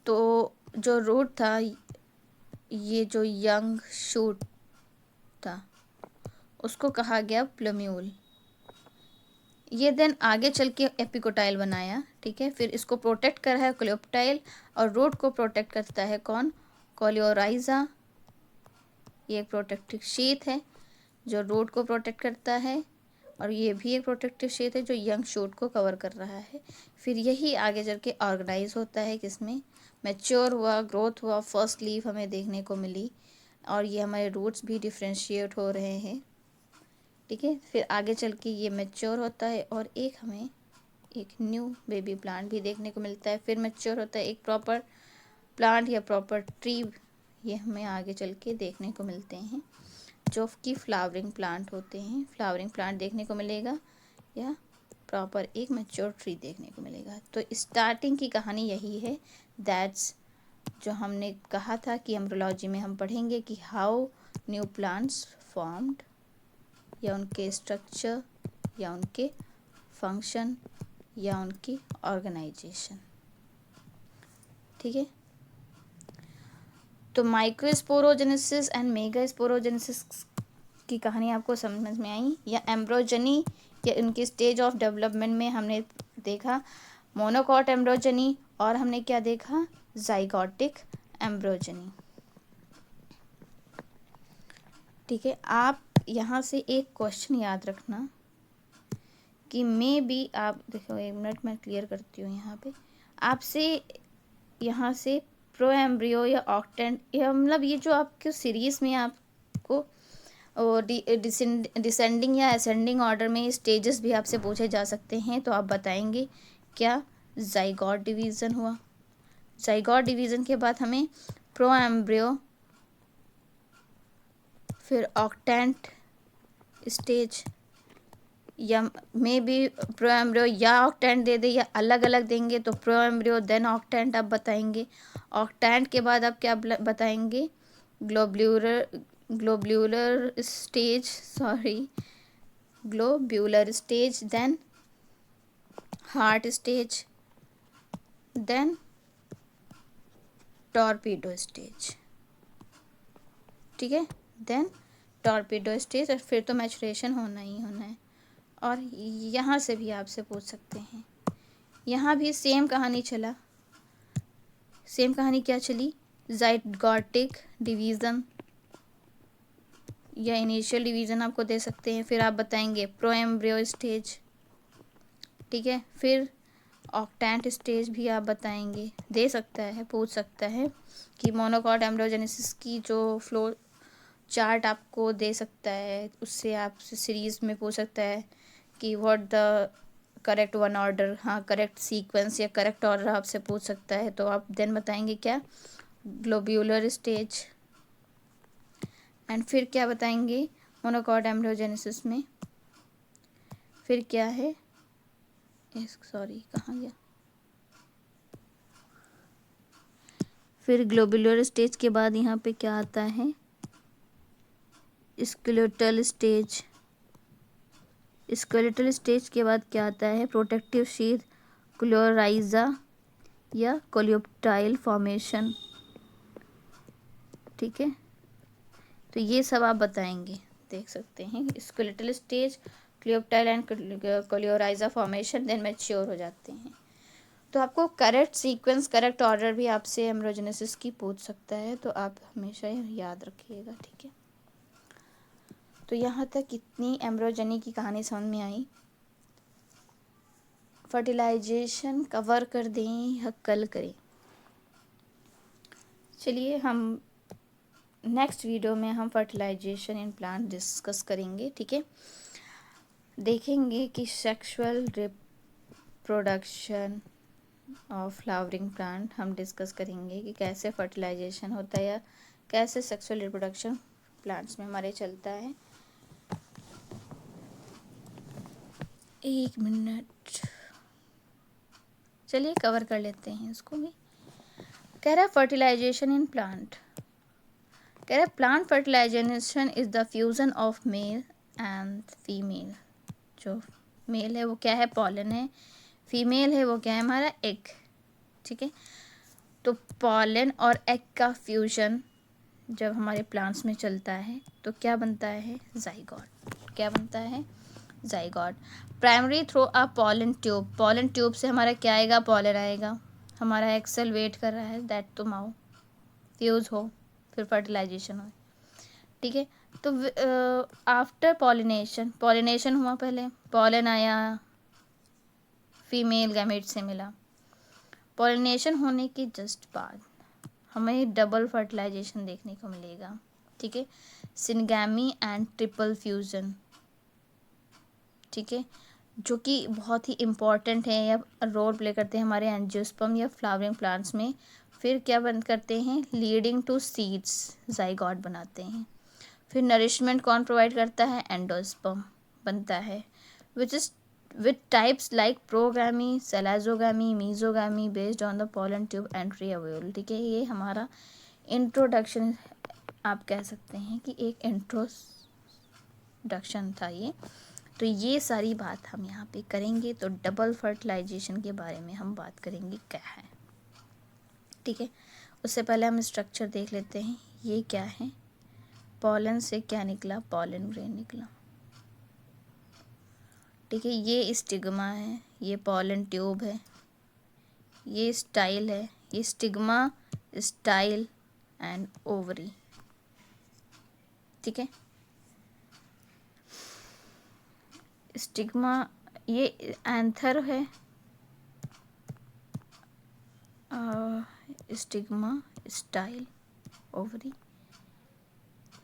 Speaker 1: तो जो रूट था, ये जो यंग शूट था, उसको कहा गया प्लूम्यूल। ये देन आगे चल के एपिकोटाइल बनाया। ठीक है, फिर इसको प्रोटेक्ट कर रहा है कोलियोप्टाइल, और रूट को प्रोटेक्ट करता है कौन, कोलियोराइजा। ये एक प्रोटेक्टिव शीट है जो रूट को प्रोटेक्ट करता है, और ये भी एक प्रोटेक्टिव शीट है जो यंग शूट को कवर कर रहा है। फिर यही आगे चल के ऑर्गेनाइज होता है, किसमें, मैच्योर हुआ, ग्रोथ हुआ, फर्स्ट लीफ हमें देखने को मिली, और ये हमारे रूट्स भी डिफ्रेंशिएट हो रहे हैं। ठीक है, फिर आगे चल के ये मैच्योर होता है और एक हमें एक न्यू बेबी प्लांट भी देखने को मिलता है। फिर मैच्योर होता है एक प्रॉपर प्लांट या प्रॉपर ट्री, ये हमें आगे चल के देखने को मिलते हैं, जो कि फ्लावरिंग प्लांट होते हैं। फ्लावरिंग प्लांट देखने को मिलेगा या प्रॉपर एक मैच्योर ट्री देखने को मिलेगा। तो स्टार्टिंग की कहानी यही है, दैट्स जो हमने कहा था कि एम्ब्रियोलॉजी में हम पढ़ेंगे कि हाउ न्यू प्लांट्स फॉर्म्ड, या उनके स्ट्रक्चर, या उनके फंक्शन, या उनकी ऑर्गेनाइजेशन। ठीक है, तो माइक्रोस्पोरोजेनेसिस एंड मेगास्पोरोजेनेसिस की कहानी आपको समझ में आई, या एम्ब्रोजनी या उनकी स्टेज ऑफ डेवलपमेंट में हमने देखा मोनोकॉट एम्ब्रोजनी, और हमने क्या देखा, जाइगोटिक एम्ब्रोजनी। ठीक है, आप यहाँ से एक क्वेश्चन याद रखना कि मे बी आप देखो, 1 मिनट मैं क्लियर करती हूँ यहाँ पे आपसे। यहाँ से प्रो एम्ब्रियो या ऑक्टेंट, या मतलब ये जो आपके सीरीज़ में आपको और डिसेंडिंग या असेंडिंग ऑर्डर में स्टेजेस भी आपसे पूछे जा सकते हैं, तो आप बताएंगे क्या ज़ाइगोट डिवीज़न हुआ। ज़ाइगोट डिवीज़न के बाद हमें प्रो एम्ब्रियो, फिर ऑक्टेंट स्टेज, या मे बी प्रो एम्ब्रियो या ऑक्टेंट दे दे या अलग अलग देंगे तो प्रो एम्ब्रियो देन ऑक्टेंट आप बताएंगे। ऑक्टेंट के बाद आप क्या बताएंगे, globular stage, globular stage, then heart stage, then torpedo stage. ठीक है, देन टॉर्पीडो स्टेज, और फिर तो मैचुरेशन होना ही होना है। और यहाँ से भी आपसे पूछ सकते हैं, यहाँ भी सेम कहानी चला। सेम कहानी क्या चली, ज़ाइगोटिक डिवीज़न या इनिशियल डिवीज़न आपको दे सकते हैं, फिर आप बताएंगे प्रो एम्ब्रियो स्टेज। ठीक है, फिर ऑक्टेंट स्टेज भी आप बताएंगे, दे सकता है, पूछ सकता है कि मोनोकॉट एम्ब्रियोजेनेसिस की जो फ्लो चार्ट आपको दे सकता है, उससे आप सीरीज़ में पूछ सकता है कि what the correct one order, हाँ करेक्ट सीक्वेंस या करेक्ट ऑर्डर आपसे पूछ सकता है, तो आप देन बताएंगे क्या, ग्लोब्यूलर स्टेज। एंड फिर क्या बताएंगे मोनोकॉट एम्ब्रियोजेनेसिस में, फिर क्या है, सॉरी कहाँ गया, फिर ग्लोब्यूलर स्टेज के बाद यहाँ पे क्या आता है, स्केलेटल स्टेज। स्केलेटल स्टेज के बाद क्या आता है, प्रोटेक्टिव शीथ, क्लोराइजा या कोलियोप्टाइल फॉर्मेशन। ठीक है, तो ये सब आप बताएंगे, देख सकते हैं scutellar stage, coleoptile and coleorhiza formation, then mature हो जाते हैं। तो आपको करेक्ट सीक्वेंस, करेक्ट ऑर्डर भी आपसे एम्ब्रियोजेनेसिस की पूछ सकता है, तो आप हमेशा याद रखिएगा। ठीक है, तो यहाँ तक इतनी एम्ब्रियोजेनी की कहानी समझ में आई। फर्टिलाइजेशन कवर कर दें या कल करें, चलिए हम नेक्स्ट वीडियो में हम फर्टिलाइजेशन इन प्लांट डिस्कस करेंगे। ठीक है, देखेंगे कि sexual reproduction of flowering plant हम डिस्कस करेंगे कि कैसे फर्टिलाइजेशन होता है या कैसे सेक्सुअल रिप्रोडक्शन प्लांट्स में हमारे चलता है। 1 मिनट, चलिए कवर कर लेते हैं इसको भी। कह रहा है फर्टिलाइजेशन इन प्लांट, कह रहा है plant fertilization is the fusion of male and female. जो मेल है वो क्या है, पॉलन है, फीमेल है वो क्या है, हमारा एग। ठीक है, तो पॉलन और एग का फ्यूजन जब हमारे प्लांट्स में चलता है तो क्या बनता है, ज़ाइगोट। क्या बनता है, zygote. Primary through a pollen tube, pollen tube से हमारा क्या आएगा, पॉलन आएगा। हमारा एक्सेल वेट कर रहा है दैट तो माओ फ्यूज़ हो, फिर फर्टिलाइजेशन हो। ठीक है, तो आफ्टर पॉलिनेशन, पॉलिनेशन हुआ, पहले पॉलन आया, फीमेल गैमेट से मिला। पॉलिनेशन होने के जस्ट बाद हमें डबल फर्टिलाइजेशन देखने को मिलेगा। ठीक है, सिनगैमी एंड ट्रिपल फ्यूज़न। ठीक है, जो कि बहुत ही इम्पॉर्टेंट है या रोल प्ले करते हैं हमारे एंजियोस्पर्म या फ्लावरिंग प्लांट्स में। फिर क्या बंद करते हैं, लीडिंग टू सीड्स, ज़ाइगोट बनाते हैं। फिर नरिशमेंट कौन प्रोवाइड करता है, एंडोस्पर्म बनता है, which is with types like porogamy, chalazogamy, mesogamy based on the pollen tube entry available. ठीक है, ये हमारा इंट्रोडक्शन आप कह सकते हैं कि एक इंट्रोडक्शन था ये। तो ये सारी बात हम यहाँ पे करेंगे, तो डबल फर्टिलाइजेशन के बारे में हम बात करेंगे क्या है। ठीक है, उससे पहले हम स्ट्रक्चर देख लेते हैं, ये क्या है, पॉलन से क्या निकला, पॉलन ग्रेन निकला। ठीक है, ये स्टिग्मा है, ये पॉलन ट्यूब है, ये स्टाइल है, ये स्टिग्मा, स्टाइल एंड ओवरी। ठीक है, स्टिग्मा, ये एंथर है, स्टिग्मा, स्टाइल, ओवरी,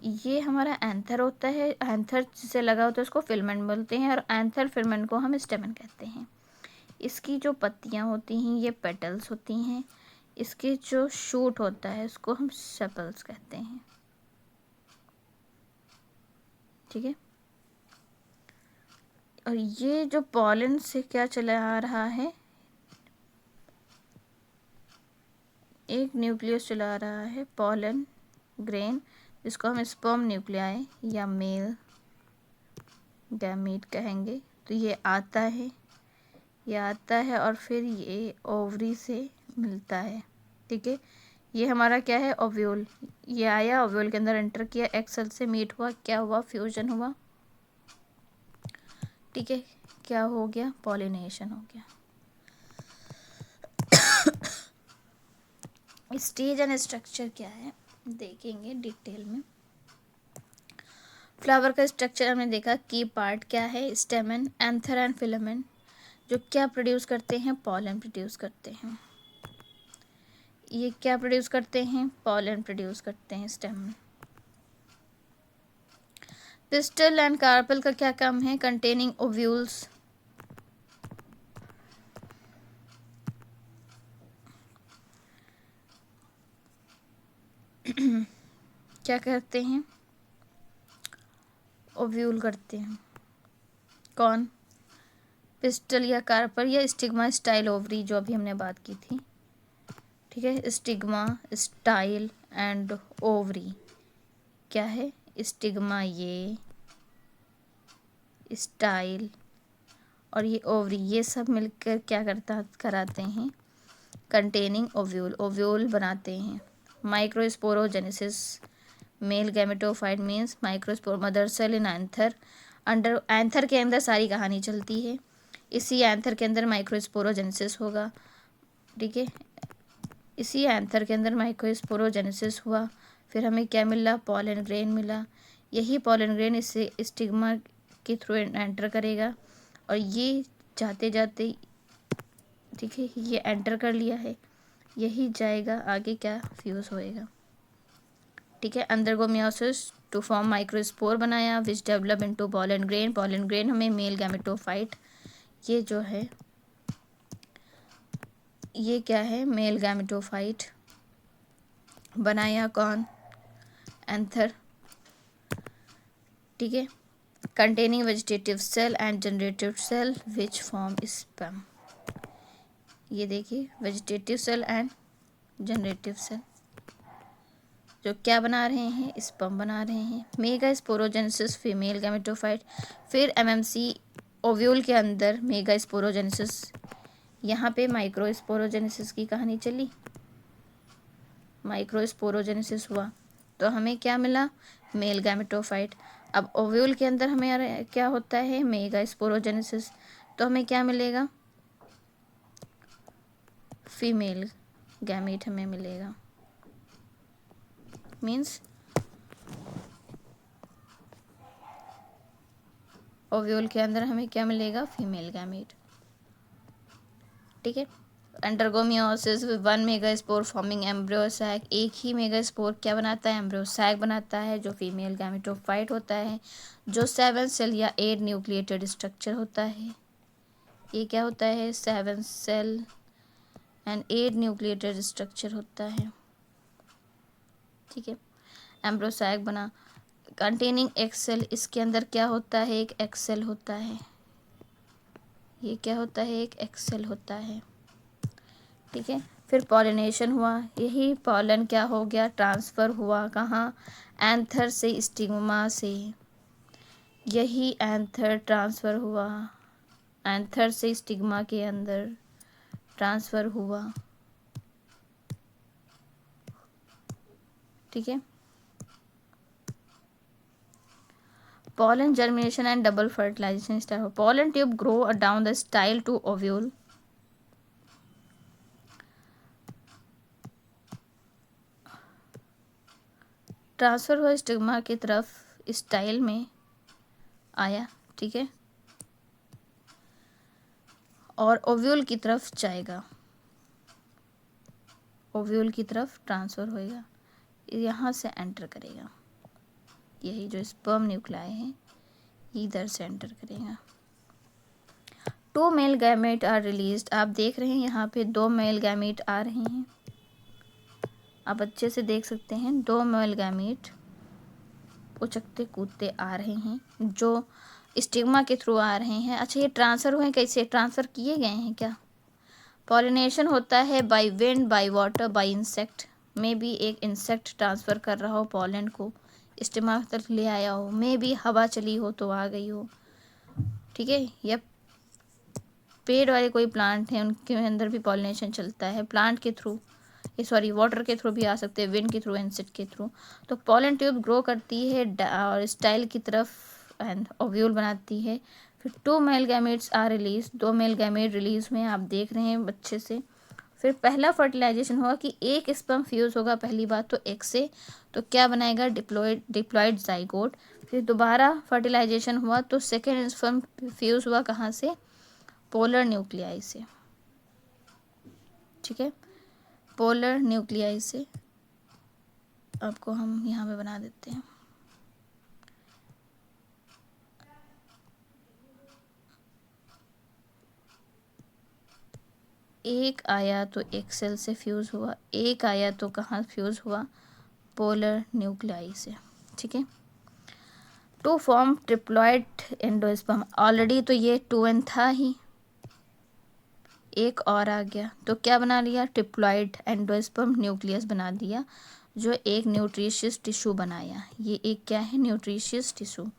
Speaker 1: ये हमारा एंथर होता है। एंथर से लगा होता है उसको फिलामेंट बोलते हैं, और एंथर फिलामेंट को हम स्टेमन कहते हैं। इसकी जो पत्तियाँ होती हैं ये पेटल्स होती हैं। इसके जो शूट होता है उसको हम सेपल्स कहते हैं। ठीक है, और ये जो पॉलन से क्या चला आ रहा है, एक न्यूक्लियस चला आ रहा है, पॉलन ग्रेन, जिसको हम स्पर्म न्यूक्लियाई या मेल गैमीट कहेंगे। तो ये आता है और फिर ये ओवरी से मिलता है। ठीक है, ये हमारा क्या है, ओव्यूल। ये आया, ओव्यूल के अंदर एंटर किया, एग सेल से मीट हुआ, क्या हुआ, फ्यूजन हुआ। ठीक है, क्या हो गया, पॉलिनेशन हो गया। स्टेज एंड स्ट्रक्चर क्या है देखेंगे डिटेल में। फ्लावर का स्ट्रक्चर हमने देखा, की पार्ट क्या है, स्टेमन, एंथर एंड फिलामेंट, जो क्या प्रोड्यूस करते हैं, पॉलन प्रोड्यूस करते हैं। ये क्या प्रोड्यूस करते हैं, पॉलन प्रोड्यूस करते हैं, स्टेमन। पिस्टल एंड कार्पल का क्या काम है, कंटेनिंग ओव्यूल्स। क्या करते हैं, ओव्यूल करते हैं। कौन, पिस्टल या कार्पल या स्टिग्मा, स्टाइल, ओवरी, जो अभी हमने बात की थी। ठीक है, स्टिग्मा, स्टाइल एंड ओवरी क्या है, स्टिग्मा ये, स्टाइल और ये ओवरी, ये सब मिलकर क्या कराते हैं, कंटेनिंग ओव्यूल, ओव्यूल बनाते हैं। Microsporogenesis, male gametophyte means microspore, mother cell in anther, under anther के अंदर सारी कहानी चलती है। इसी एंथर के अंदर माइक्रोस्पोरोजेनेसिस होगा। ठीक है, इसी एंथर के अंदर माइक्रोस्पोरोजेनेसिस हुआ, फिर हमें क्या मिला, पॉलन ग्रेन मिला। यही पॉलन ग्रेन इससे स्टिग्मा के थ्रू एंटर करेगा, और ये जाते जाते, ठीक है, ये एंटर कर लिया है, यही जाएगा आगे, क्या फ्यूज़ होएगा। ठीक है, undergo meiosis to form microspore बनाया, which develop into pollen grain. Pollen grain हमें मेल गैमेटोफाइट, ये जो है ये क्या है, मेल गैमेटोफाइट बनाया, कौन, एंथर। ठीक है, containing vegetative cell and generative cell which form sperm. ये देखिए, vegetative cell and generative cell जो क्या बना रहे हैं, स्पर्म बना रहे हैं। Megasporogenesis, female gametophyte. फिर एमएमसी ओव्यूल के अंदर मेगा स्पोरोजेनेसिस, यहाँ पे माइक्रो स्पोरोजेनेसिस की कहानी चली, माइक्रो स्पोरोजेनेसिस हुआ तो हमें क्या मिला, मेल गैमेटोफाइट। अब ओव्यूल के अंदर हमें क्या होता है, मेगा स्पोरोजेनेसिस, तो हमें क्या मिलेगा, फीमेल गैमीट हमें मिलेगा। मीन्स ओव्यूल के अंदर हमें क्या मिलेगा, फीमेल गैमीट। ठीक है, undergo meiosis, one megaspore forming embryo sac. एक ही मेगास्पोर क्या बनाता है, एम्ब्रियो सैक बनाता है, जो फीमेल गैमेटोफाइट होता है, जो 7 सेल या 8 न्यूक्लिएटेड स्ट्रक्चर होता है। ये क्या होता है, 7 सेल एंड 8 न्यूक्लिएटेड स्ट्रक्चर होता है। ठीक है, एम्ब्रियो सैक बना, कंटेनिंग एक्सेल, इसके अंदर क्या होता है, एक एक्सेल होता है। ये क्या होता है, एक एक्सेल होता है। ठीक है, फिर पॉलिनेशन हुआ, यही पॉलन क्या हो गया, ट्रांसफ़र हुआ कहाँ, एंथर से स्टिग्मा से, यही एंथर ट्रांसफ़र हुआ, एंथर से स्टिग्मा के अंदर ट्रांसफ़र हुआ। ठीक है, pollen germination and double fertilization start हो, pollen tube grow down the style to ovule। Transfer हुआ स्टिग्मा की तरफ, स्टाइल में आया। ठीक है, और ओव्यूल की तरफ जाएगा, ओव्यूल की तरफ ट्रांसफ़र होएगा, यहाँ से एंटर करेगा, यही जो स्पर्म न्यूक्लियाई है इधर से एंटर करेगा। 2 मेल गैमेट आर रिलीज्ड, आप देख रहे हैं यहाँ पे 2 मेल गैमेट आ रहे हैं, आप अच्छे से देख सकते हैं 2 मेल गैमेट उचकते कूदते आ रहे हैं जो स्टिग्मा के थ्रू आ रहे हैं। अच्छा, ये ट्रांसफ़र हुए कैसे, ट्रांसफ़र किए गए हैं क्या? पॉलिनेशन होता है by wind, by water, bye insect, में भी एक इंसेक्ट ट्रांसफ़र कर रहा हो पॉलन को, स्टिग्मा तक ले आया हो, में भी हवा चली हो तो आ गई हो, ठीक है। या पेड़ वाले कोई प्लांट हैं उनके अंदर भी पॉलिनेशन चलता है, प्लांट के थ्रू, सॉरी वाटर के थ्रू भी आ सकते हैं, विंड के थ्रू, इंसेक्ट के थ्रू। तो पॉलन ट्यूब ग्रो करती है और स्टाइल की तरफ एंड ओव्यूल बनाती है। फिर 2 male gametes are release, 2 male gamete release में आप देख रहे हैं अच्छे से। फिर पहला फर्टिलाइजेशन होगा कि एक स्पर्म फ्यूज़ होगा पहली बात तो एक से, तो क्या बनाएगा, डिप्लॉयड जाइगोट। फिर दोबारा फर्टिलाइजेशन हुआ तो सेकेंड स्पर्म फ्यूज़ हुआ कहाँ से, पोलर न्यूक्लियाई से, ठीक है, पोलर न्यूक्लियाई से। आपको हम यहाँ पे बना देते हैं, एक आया तो एक सेल से फ्यूज़ हुआ, एक आया तो कहाँ फ्यूज़ हुआ, पोलर न्यूक्लियाई से, ठीक है। To form triploid endosperm, already तो ये 2n था ही, एक और आ गया तो क्या बना लिया, ट्रिप्लॉइड एंडोस्पर्म न्यूक्लियस बना दिया जो एक न्यूट्रिशियस टिश्यू बनाया, ये एक क्या है, न्यूट्रिशियस टिश्यू।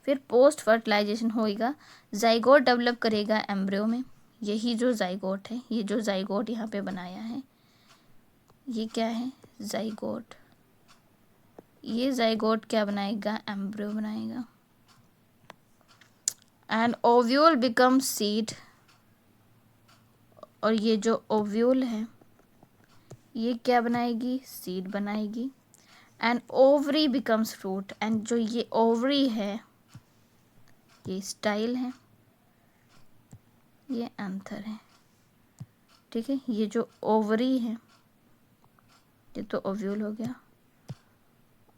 Speaker 1: फिर पोस्ट फर्टिलाइजेशन होएगा, जाइगोट डेवलप करेगा एम्ब्रियो में, यही जो जाइगोट है, ये जो जाइगोट यहाँ पे बनाया है ये क्या है, जाइगोट, ये जाइगोट क्या बनाएगा, एम्ब्रियो बनाएगा। एंड ओव्यूल बिकम सीड, और ये जो ओव्यूल है ये क्या बनाएगी, सीड बनाएगी। And ovary becomes fruit, and जो ये ओवरी है ये स्टाइल है, ये एंथर है, ठीक है। ये जो ओवरी है ये तो ओव्यूल हो गया,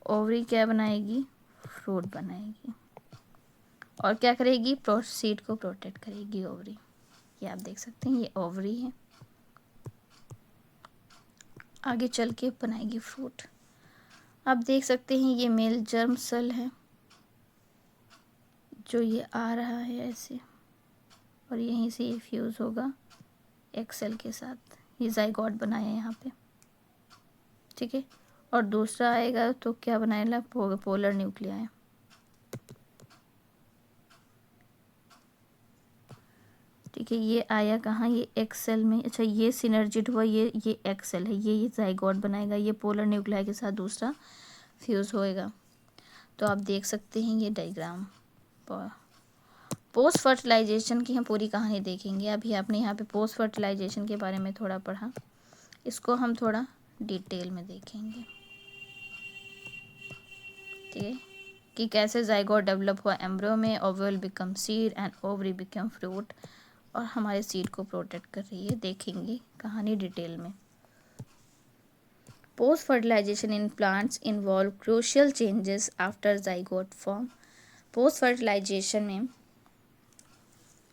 Speaker 1: ओवरी क्या बनाएगी, फ्रूट बनाएगी, और क्या करेगी, सीड को प्रोटेक्ट करेगी ओवरी, ये आप देख सकते हैं ये ओवरी है, आगे चल के बनाएगी फ्रूट। आप देख सकते हैं ये मेल जर्म सेल है जो ये आ रहा है ऐसे, और यहीं से ये फ्यूज़ होगा एक सेल के साथ, ये जाइगोट बनाया यहाँ पे, ठीक है। और दूसरा आएगा तो क्या बनाएगा, पोलर न्यूक्लियाई, ठीक है। ये आया कहाँ, ये एक्स सेल में, अच्छा ये सिनर्जिट हुआ, ये एक्स सेल है, ये जाइगोट बनाएगा, ये पोलर न्यूक्लियाई के साथ दूसरा फ्यूज़ होएगा। तो आप देख सकते हैं ये डायग्राम। पोस्ट फर्टिलाइजेशन की हम पूरी कहानी देखेंगे, अभी आपने यहाँ पे पोस्ट फर्टिलाइजेशन के बारे में थोड़ा पढ़ा, इसको हम थोड़ा डिटेल में देखेंगे, ठीक है, कि कैसे जाइगोट डेवलप हुआ एम्ब्रियो में, ovule become seed and ovary become fruit, और हमारे सीड को प्रोटेक्ट कर रही है, देखेंगे कहानी डिटेल में। Post fertilization in plants involve crucial changes after zygote form. Post fertilization में,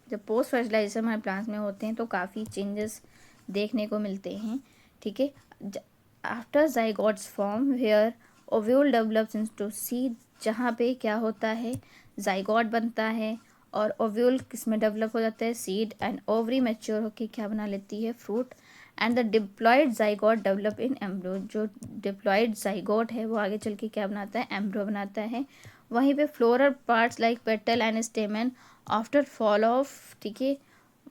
Speaker 1: जब पोस्ट फर्टिलाइजेशन हमारे प्लांट्स में होते हैं तो काफ़ी चेंजेस देखने को मिलते हैं, ठीक है। After zygotes form where ovule develops into seed, जहाँ पे क्या होता है, जाइगोट बनता है और ओव्यूल किसमें डेवलप हो जाता है, सीड, एंड ओवरी मैच्योर होकर क्या बना लेती है, fruit. And the diploid zygote develop in embryo, जो डिप्लॉयड जाइगोट है वो आगे चल के क्या बनाता है, एम्ब्रियो बनाता है। वहीं पे floral parts like petal and स्टेमन after fall of, ठीक है,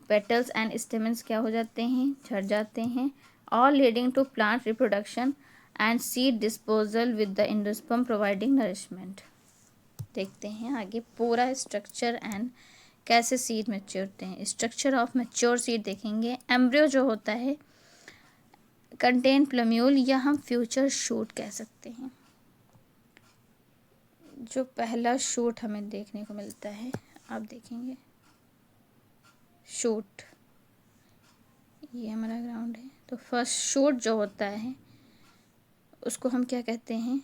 Speaker 1: पेटल्स एंड स्टेमन्स क्या हो जाते हैं, झड़ जाते हैं, all leading to plant reproduction and seed disposal with the endosperm providing nourishment. देखते हैं आगे पूरा स्ट्रक्चर एंड कैसे सीड मैच्योर होते हैं, स्ट्रक्चर ऑफ मैच्योर सीड देखेंगे। एम्ब्रियो जो होता है कंटेन प्लम्यूल, या हम फ्यूचर शूट कह सकते हैं। जो पहला शूट हमें देखने को मिलता है, आप देखेंगे शूट, ये हमारा ग्राउंड है। तो फर्स्ट शूट जो होता है उसको हम क्या कहते हैं,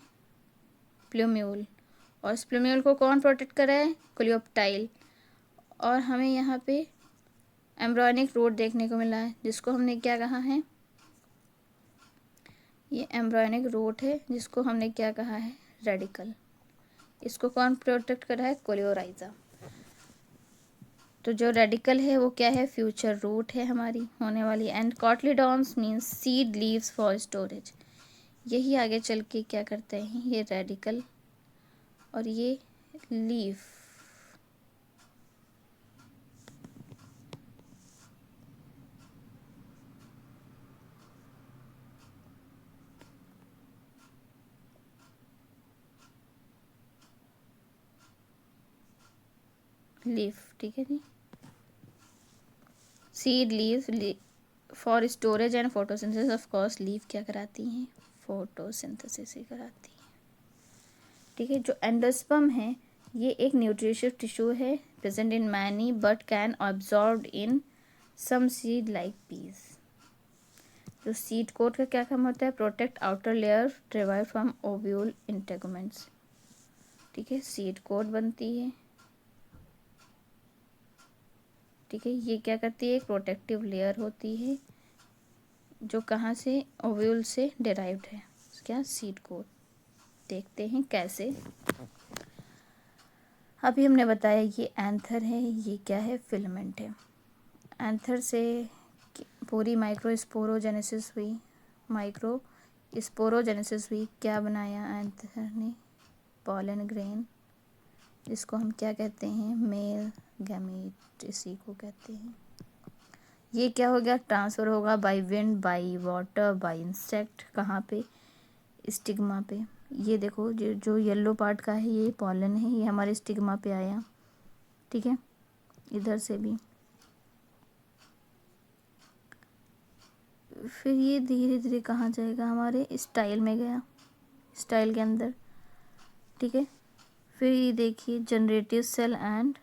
Speaker 1: प्लूम्यूल। और इस प्लूम्यूल को कौन प्रोटेक्ट कर रहा है, कोलियोप्टाइल। और हमें यहाँ पे एम्ब्रॉयनिक रूट देखने को मिला है, जिसको हमने क्या कहा है, ये एम्ब्रॉयनिक रूट है, जिसको हमने क्या कहा है, रेडिकल। इसको कौन प्रोटेक्ट कर रहा है, कोलियोराइजा। तो जो रेडिकल है वो क्या है, फ्यूचर रूट है हमारी होने वाली। And cotyledons means seed leaves for storage. यही आगे चल के क्या करते हैं, ये रेडिकल और ये लीफ, लीफ, ठीक है जी। Seed leaves for storage and photosynthesis. Of course leaf क्या कराती हैं, फोटोसिंथेसिस ही कराती हैं, ठीक है। जो एंडोस्पर्म है ये एक न्यूट्रिशियस टिश्यू है, present in many but can absorb in some seed like peas. जो सीड कोट का क्या काम होता है, protect outer layer derived from ovule integuments, ठीक है। सीड कोट बनती है, ठीक है। ये क्या करती है, एक प्रोटेक्टिव लेयर होती है जो कहाँ से, ओव्यूल से डिराइव्ड है, क्या, सीड कोट। देखते हैं कैसे। अभी हमने बताया ये एंथर है, ये क्या है, फिलामेंट है। एंथर से पूरी माइक्रोस्पोरोजेनेसिस हुई, माइक्रोस्पोरोजेनेसिस हुई, क्या बनाया एंथर ने, पॉलन ग्रेन, जिसको हम क्या कहते हैं, मेल गैमीट, इसी को कहते हैं। ये क्या हो गया, ट्रांसफ़र होगा by wind, by water, bye insect, कहाँ पे, स्टिग्मा पे। ये देखो जो येलो पार्ट का है ये पॉलन है, ये हमारे स्टिग्मा पे आया, ठीक है। इधर से भी फिर ये धीरे धीरे कहाँ जाएगा, हमारे स्टाइल में गया, स्टाइल के अंदर, ठीक है। फिर ये देखिए generative cell and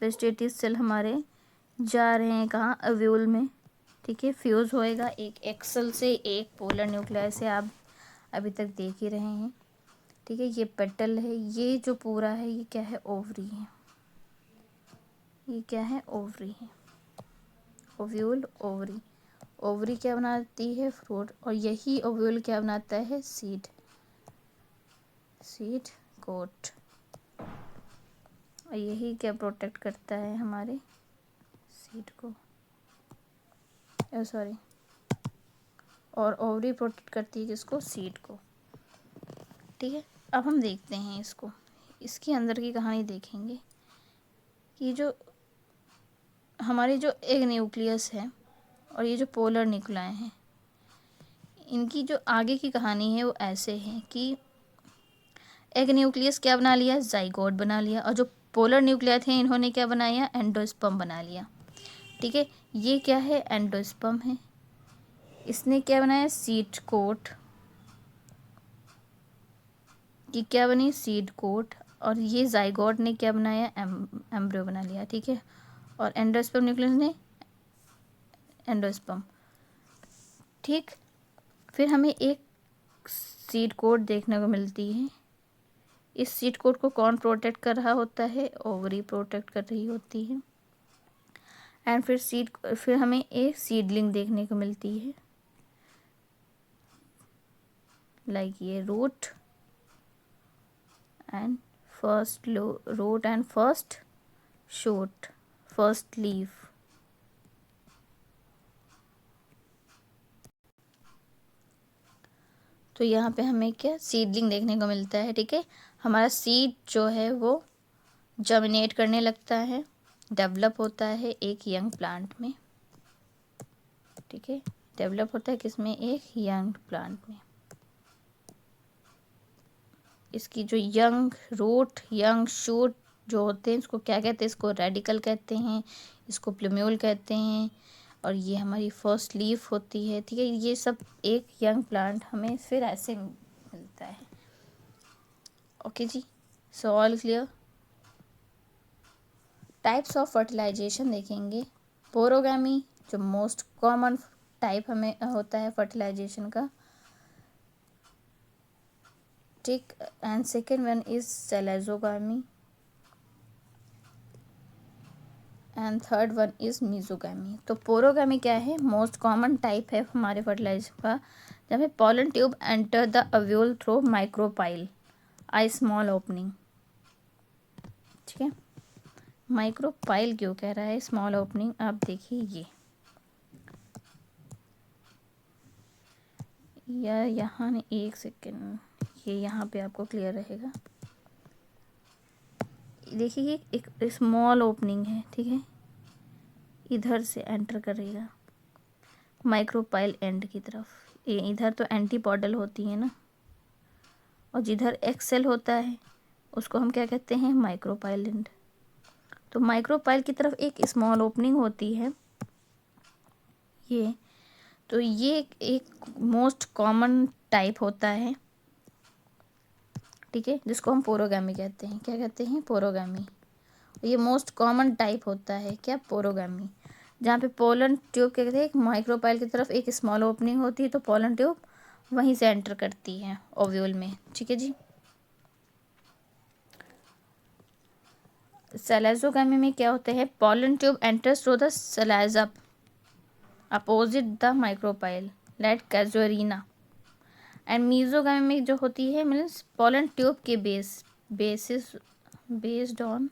Speaker 1: vegetative cell हमारे जा रहे हैं कहाँ, ओव्यूल में, ठीक है। फ्यूज़ होएगा एक एक्सल से एक पोलर न्यूक्लियस से, आप अभी तक देख ही रहे हैं, ठीक है। ये पेटल है, ये जो पूरा है ये क्या है, ओवरी है, ये क्या है, ओवरी है, ओव्यूल ओवरी। ओवरी क्या बनाती है, फ्रूट, और यही ओव्यूल क्या बनाता है, सीड, सीड कोट। और यही क्या प्रोटेक्ट करता है हमारे सीड को, सॉरी, और ओवरी प्रोटेक्ट करती है किसको, सीड को, ठीक है। अब हम देखते हैं इसको, इसके अंदर की कहानी देखेंगे कि जो हमारी जो एग न्यूक्लियस है और ये जो पोलर न्यूक्लियाई हैं, इनकी जो आगे की कहानी है वो ऐसे है कि एग न्यूक्लियस क्या बना लिया, जाइगोट बना लिया, और जो पोलर न्यूक्लिया थे इन्होंने क्या बनाया, एंडोस्पर्म बना लिया, ठीक है। ये क्या है, एंडोस्पर्म है, इसने क्या बनाया, सीड कोट, ये क्या बनी, सीड कोट। और ये जाइगोट ने क्या बनाया, एम्ब्रियो बना लिया, ठीक है। और एंडोस्पर्म न्यूक्लियस ने एंडोस्पर्म, ठीक। फिर हमें एक सीड कोट देखने को मिलती है। इस सीड कोट को कौन प्रोटेक्ट कर रहा होता है, ओवरी प्रोटेक्ट कर रही होती है। एंड फिर हमें एक सीडलिंग देखने को मिलती है, लाइक ये root and first root and first shoot, first leaf. तो यहाँ पे हमें क्या, सीडलिंग देखने को मिलता है, ठीक है। हमारा सीड जो है वो जर्मिनेट करने लगता है, डेवलप होता है एक यंग प्लांट में, ठीक है। डेवलप होता है किसमें, एक यंग प्लांट में। इसकी जो यंग रूट, यंग शूट जो होते हैं इसको क्या कहते हैं, इसको रेडिकल कहते हैं, इसको प्लूम्यूल कहते हैं। और ये हमारी फर्स्ट लीफ होती है, ठीक है। ये सब एक यंग प्लांट हमें फिर ऐसे मिलता है, ओके जी। So all clear. Types of fertilization देखेंगे। पोरोगैमी जो मोस्ट कॉमन टाइप हमें होता है फर्टिलाइजेशन का, ठीक। And second one is chalazogamy and third one is mesogamy. तो पोरोगामी क्या है, मोस्ट कॉमन टाइप है हमारे फर्टिलाइजेशन का, जब pollen tube enter the ovule through micropyle I small opening, ठीक है। माइक्रोपाइल क्यों कह रहा है, स्मॉल ओपनिंग, आप देखिए ये या यहाँ नहीं, एक सेकेंड, ये यहाँ पे आपको क्लियर रहेगा। देखिए ये एक स्मॉल ओपनिंग है, ठीक है, इधर से एंटर करेगा माइक्रोपाइल एंड की तरफ। ये इधर तो एंटीपॉडल होती है ना, और जिधर एक्सेल होता है उसको हम क्या कहते हैं, माइक्रोपाइल एंड। तो माइक्रोपाइल की तरफ एक स्मॉल ओपनिंग होती है ये। तो ये एक मोस्ट कॉमन टाइप होता है, ठीक है, जिसको हम पोरोगामी कहते हैं। क्या कहते हैं, पोरोगामी। ये मोस्ट कॉमन टाइप होता है क्या, पोरोगामी, जहाँ पे पोलन ट्यूब क्या कहते हैं, एक माइक्रोपाइल की तरफ एक स्मॉल ओपनिंग होती है, तो पोलन ट्यूब वहीं से एंटर करती है ओव्यूल में, ठीक है जी। सेलेजोगामी में क्या होते हैं, pollen tube enters through the chalaza opposite the micropyle like casuarina. And mesogamy में जो होती है मीन्स पोलन ट्यूब के बेस्ड ऑन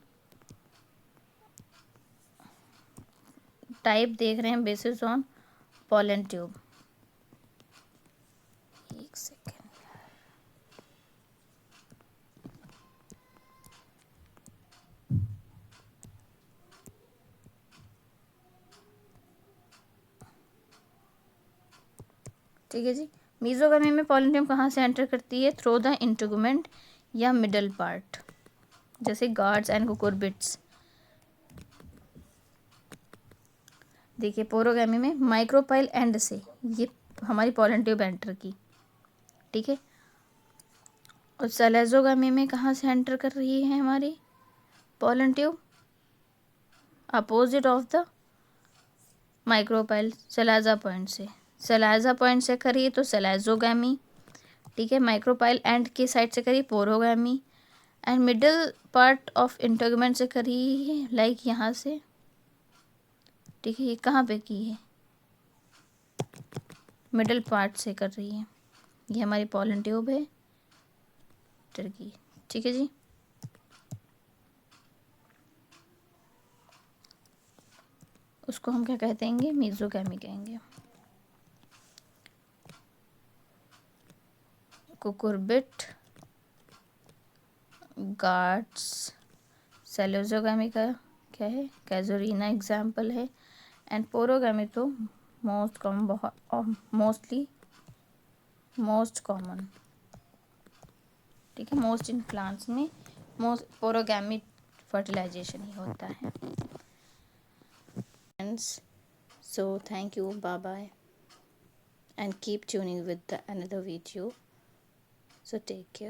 Speaker 1: टाइप देख रहे हैं, बेसिस ऑन पोलन ट्यूब। एक सेकेंड, ठीक है जी। मीजोगामी में पोलन ट्यूब कहाँ से एंटर करती है, थ्रू द इंटेगुमेंट या मिडल पार्ट, जैसे गार्ड्स एंड कुकुरबिट्स। देखिए पोरोगामी में माइक्रोपाइल एंड से ये हमारी पोलन ट्यूब एंटर की, ठीक है। और सेलेजोगामी में कहाँ से एंटर कर रही है हमारी pollen tube, opposite of the micropyle, chalaza point से। सेलाजा पॉइंट से करिए तो सेलेजोगामी, ठीक है। माइक्रोपाइल एंड की साइड से करिए porogamy, and middle part of integument से करिए लाइक यहाँ से, ठीक है। ये कहाँ पे की है, मिडल पार्ट से कर रही है, ये हमारी पोलन ट्यूब है टर्की, ठीक है जी। उसको हम क्या कहते हैं, मीजोगामी कहेंगे। कुकुरबिट, गार्ड्स, सेलोजोगामी का क्या है, कैजुरीना एग्जाम्पल है। एंड पोरोगामी तो मोस्ट कॉमन, बहुत मोस्टली मोस्ट कॉमन, ठीक है। मोस्ट इन प्लांट्स में मोस्ट पोरोगामी फर्टिलाइजेशन ही होता है। Friends, so thank you, bye bye, and keep tuning with the another video, so take care.